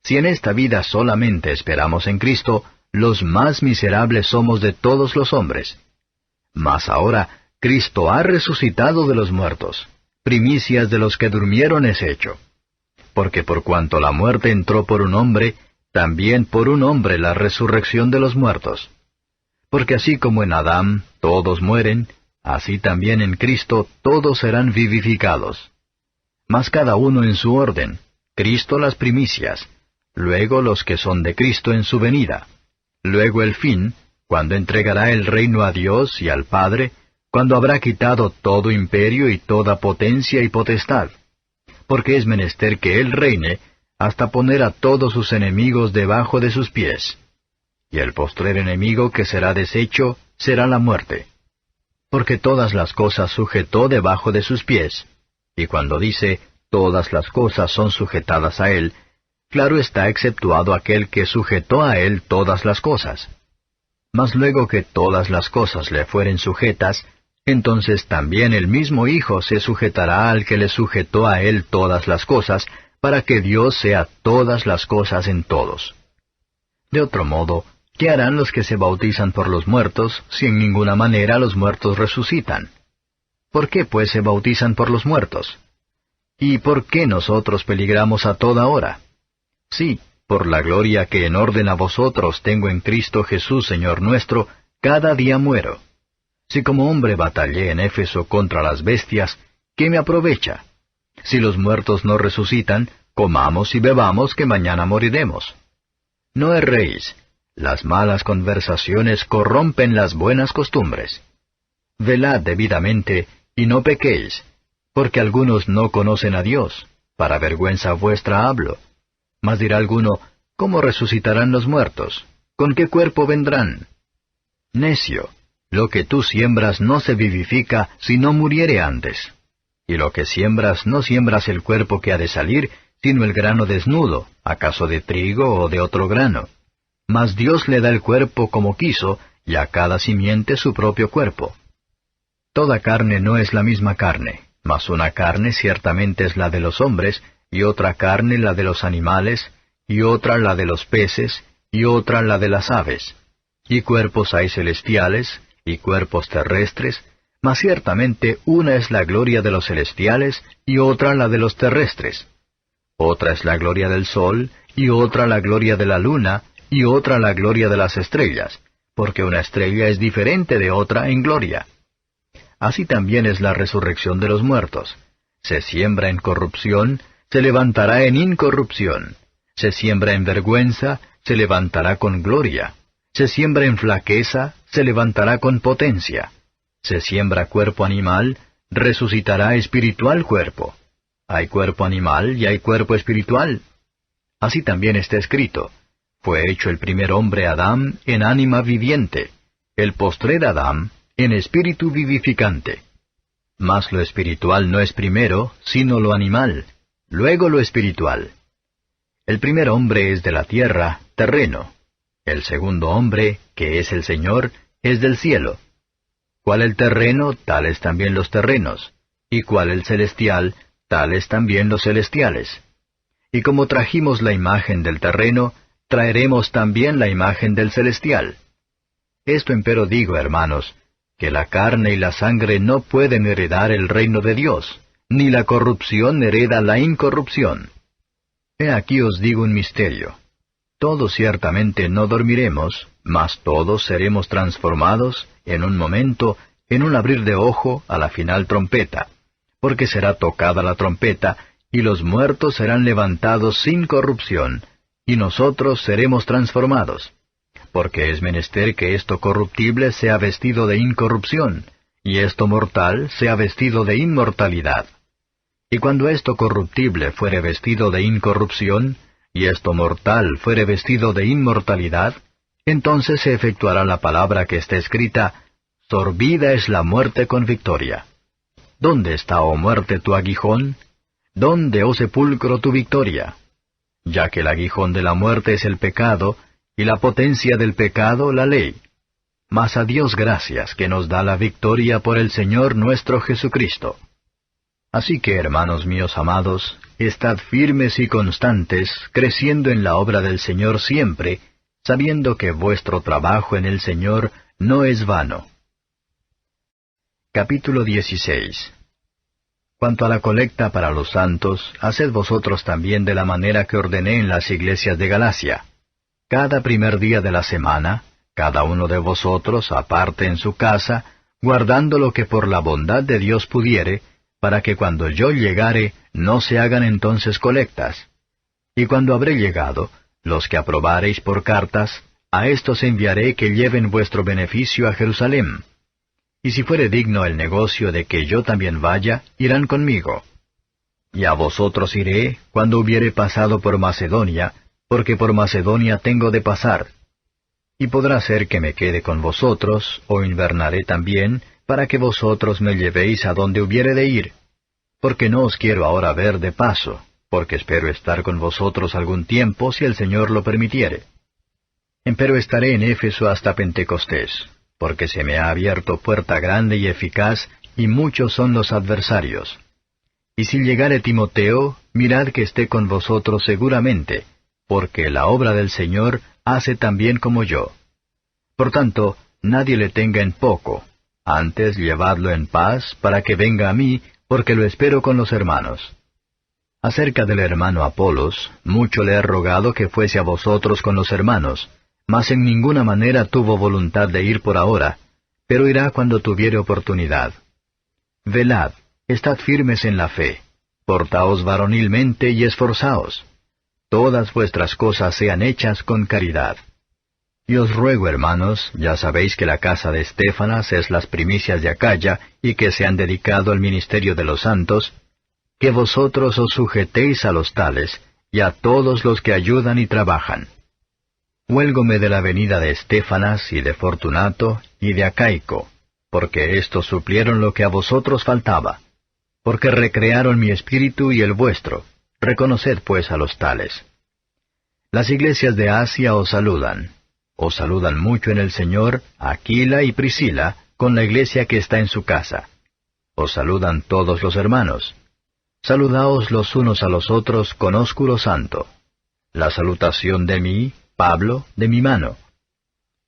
Si en esta vida solamente esperamos en Cristo, los más miserables somos de todos los hombres. Mas ahora Cristo ha resucitado de los muertos, primicias de los que durmieron es hecho. Porque por cuanto la muerte entró por un hombre, también por un hombre la resurrección de los muertos. Porque así como en Adán todos mueren, así también en Cristo todos serán vivificados. Mas cada uno en su orden, Cristo las primicias, luego los que son de Cristo en su venida, luego el fin, cuando entregará el reino a Dios y al Padre, cuando habrá quitado todo imperio y toda potencia y potestad, porque es menester que Él reine, hasta poner a todos sus enemigos debajo de sus pies. Y el postrer enemigo que será deshecho será la muerte. Porque todas las cosas sujetó debajo de sus pies. Y cuando dice, todas las cosas son sujetadas a él, claro está exceptuado aquel que sujetó a él todas las cosas. Mas luego que todas las cosas le fueren sujetas, entonces también el mismo Hijo se sujetará al que le sujetó a él todas las cosas, para que Dios sea todas las cosas en todos. De otro modo, ¿qué harán los que se bautizan por los muertos, si en ninguna manera los muertos resucitan? ¿Por qué pues se bautizan por los muertos? ¿Y por qué nosotros peligramos a toda hora? Sí, por la gloria que en orden a vosotros tengo en Cristo Jesús Señor nuestro, cada día muero. Si como hombre batallé en Éfeso contra las bestias, ¿qué me aprovecha? Si los muertos no resucitan, comamos y bebamos, que mañana moriremos. No erréis, las malas conversaciones corrompen las buenas costumbres. Velad debidamente, y no pequéis, porque algunos no conocen a Dios, para vergüenza vuestra hablo. Mas dirá alguno, ¿cómo resucitarán los muertos? ¿Con qué cuerpo vendrán? Necio, lo que tú siembras no se vivifica si no muriere antes. Y lo que siembras no siembras el cuerpo que ha de salir, sino el grano desnudo, acaso de trigo o de otro grano. Mas Dios le da el cuerpo como quiso, y a cada simiente su propio cuerpo. Toda carne no es la misma carne, mas una carne ciertamente es la de los hombres, y otra carne la de los animales, y otra la de los peces, y otra la de las aves. Y cuerpos hay celestiales, y cuerpos terrestres, mas ciertamente una es la gloria de los celestiales, y otra la de los terrestres. Otra es la gloria del sol, y otra la gloria de la luna, y otra la gloria de las estrellas, porque una estrella es diferente de otra en gloria. Así también es la resurrección de los muertos. Se siembra en corrupción, se levantará en incorrupción. Se siembra en vergüenza, se levantará con gloria. Se siembra en flaqueza, se levantará con potencia. Se siembra cuerpo animal, resucitará espiritual cuerpo. Hay cuerpo animal y hay cuerpo espiritual. Así también está escrito, fue hecho el primer hombre Adán en ánima viviente, el postrer Adán en espíritu vivificante. Mas lo espiritual no es primero, sino lo animal, luego lo espiritual. El primer hombre es de la tierra, terreno. El segundo hombre, que es el Señor, es del cielo. Cual el terreno, tales también los terrenos, y cual el celestial, tales también los celestiales. Y como trajimos la imagen del terreno, traeremos también la imagen del celestial. Esto empero digo, hermanos, que la carne y la sangre no pueden heredar el reino de Dios, ni la corrupción hereda la incorrupción. He aquí os digo un misterio. Todos ciertamente no dormiremos, mas todos seremos transformados, en un momento, en un abrir de ojo, a la final trompeta, porque será tocada la trompeta, y los muertos serán levantados sin corrupción, y nosotros seremos transformados. Porque es menester que esto corruptible sea vestido de incorrupción, y esto mortal sea vestido de inmortalidad. Y cuando esto corruptible fuere vestido de incorrupción, y esto mortal fuere vestido de inmortalidad, entonces se efectuará la palabra que está escrita, sorbida es la muerte con victoria. ¿Dónde está, oh muerte, tu aguijón? ¿Dónde, oh sepulcro, tu victoria? Ya que el aguijón de la muerte es el pecado, y la potencia del pecado la ley. Mas a Dios gracias que nos da la victoria por el Señor nuestro Jesucristo. Así que, hermanos míos amados, estad firmes y constantes, creciendo en la obra del Señor siempre, sabiendo que vuestro trabajo en el Señor no es vano. Capítulo 16. Cuanto a la colecta para los santos, haced vosotros también de la manera que ordené en las iglesias de Galacia. Cada primer día de la semana, cada uno de vosotros aparte en su casa, guardando lo que por la bondad de Dios pudiere, para que cuando yo llegare no se hagan entonces colectas. Y cuando habré llegado, los que aprobareis por cartas, a éstos enviaré que lleven vuestro beneficio a Jerusalén. Y si fuere digno el negocio de que yo también vaya, irán conmigo. Y a vosotros iré, cuando hubiere pasado por Macedonia, porque por Macedonia tengo de pasar. Y podrá ser que me quede con vosotros, o invernaré también, para que vosotros me llevéis a donde hubiere de ir. Porque no os quiero ahora ver de paso, porque espero estar con vosotros algún tiempo, si el Señor lo permitiere. Empero estaré en Éfeso hasta Pentecostés, porque se me ha abierto puerta grande y eficaz, y muchos son los adversarios. Y si llegare Timoteo, mirad que esté con vosotros seguramente, porque la obra del Señor hace también como yo. Por tanto, nadie le tenga en poco, antes llevadlo en paz, para que venga a mí, porque lo espero con los hermanos. Acerca del hermano Apolos, mucho le he rogado que fuese a vosotros con los hermanos, mas en ninguna manera tuvo voluntad de ir por ahora, pero irá cuando tuviere oportunidad. Velad, estad firmes en la fe, portaos varonilmente y esforzaos. Todas vuestras cosas sean hechas con caridad. Y os ruego, hermanos, ya sabéis que la casa de Estéfanas es las primicias de Acaya, y que se han dedicado al ministerio de los santos, que vosotros os sujetéis a los tales, y a todos los que ayudan y trabajan. Huélgome de la venida de Estéfanas, y de Fortunato, y de Acaico, porque éstos suplieron lo que a vosotros faltaba, porque recrearon mi espíritu y el vuestro. Reconoced pues a los tales. Las iglesias de Asia os saludan. Os saludan mucho en el Señor Aquila y Priscila, con la iglesia que está en su casa. Os saludan todos los hermanos. Saludaos los unos a los otros con ósculo santo. La salutación de mí, Pablo, de mi mano.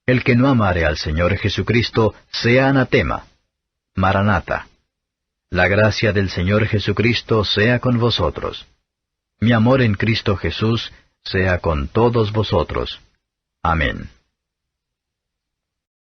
El que no amare al Señor Jesucristo, sea anatema. Maranata. La gracia del Señor Jesucristo sea con vosotros. Mi amor en Cristo Jesús sea con todos vosotros. Amén.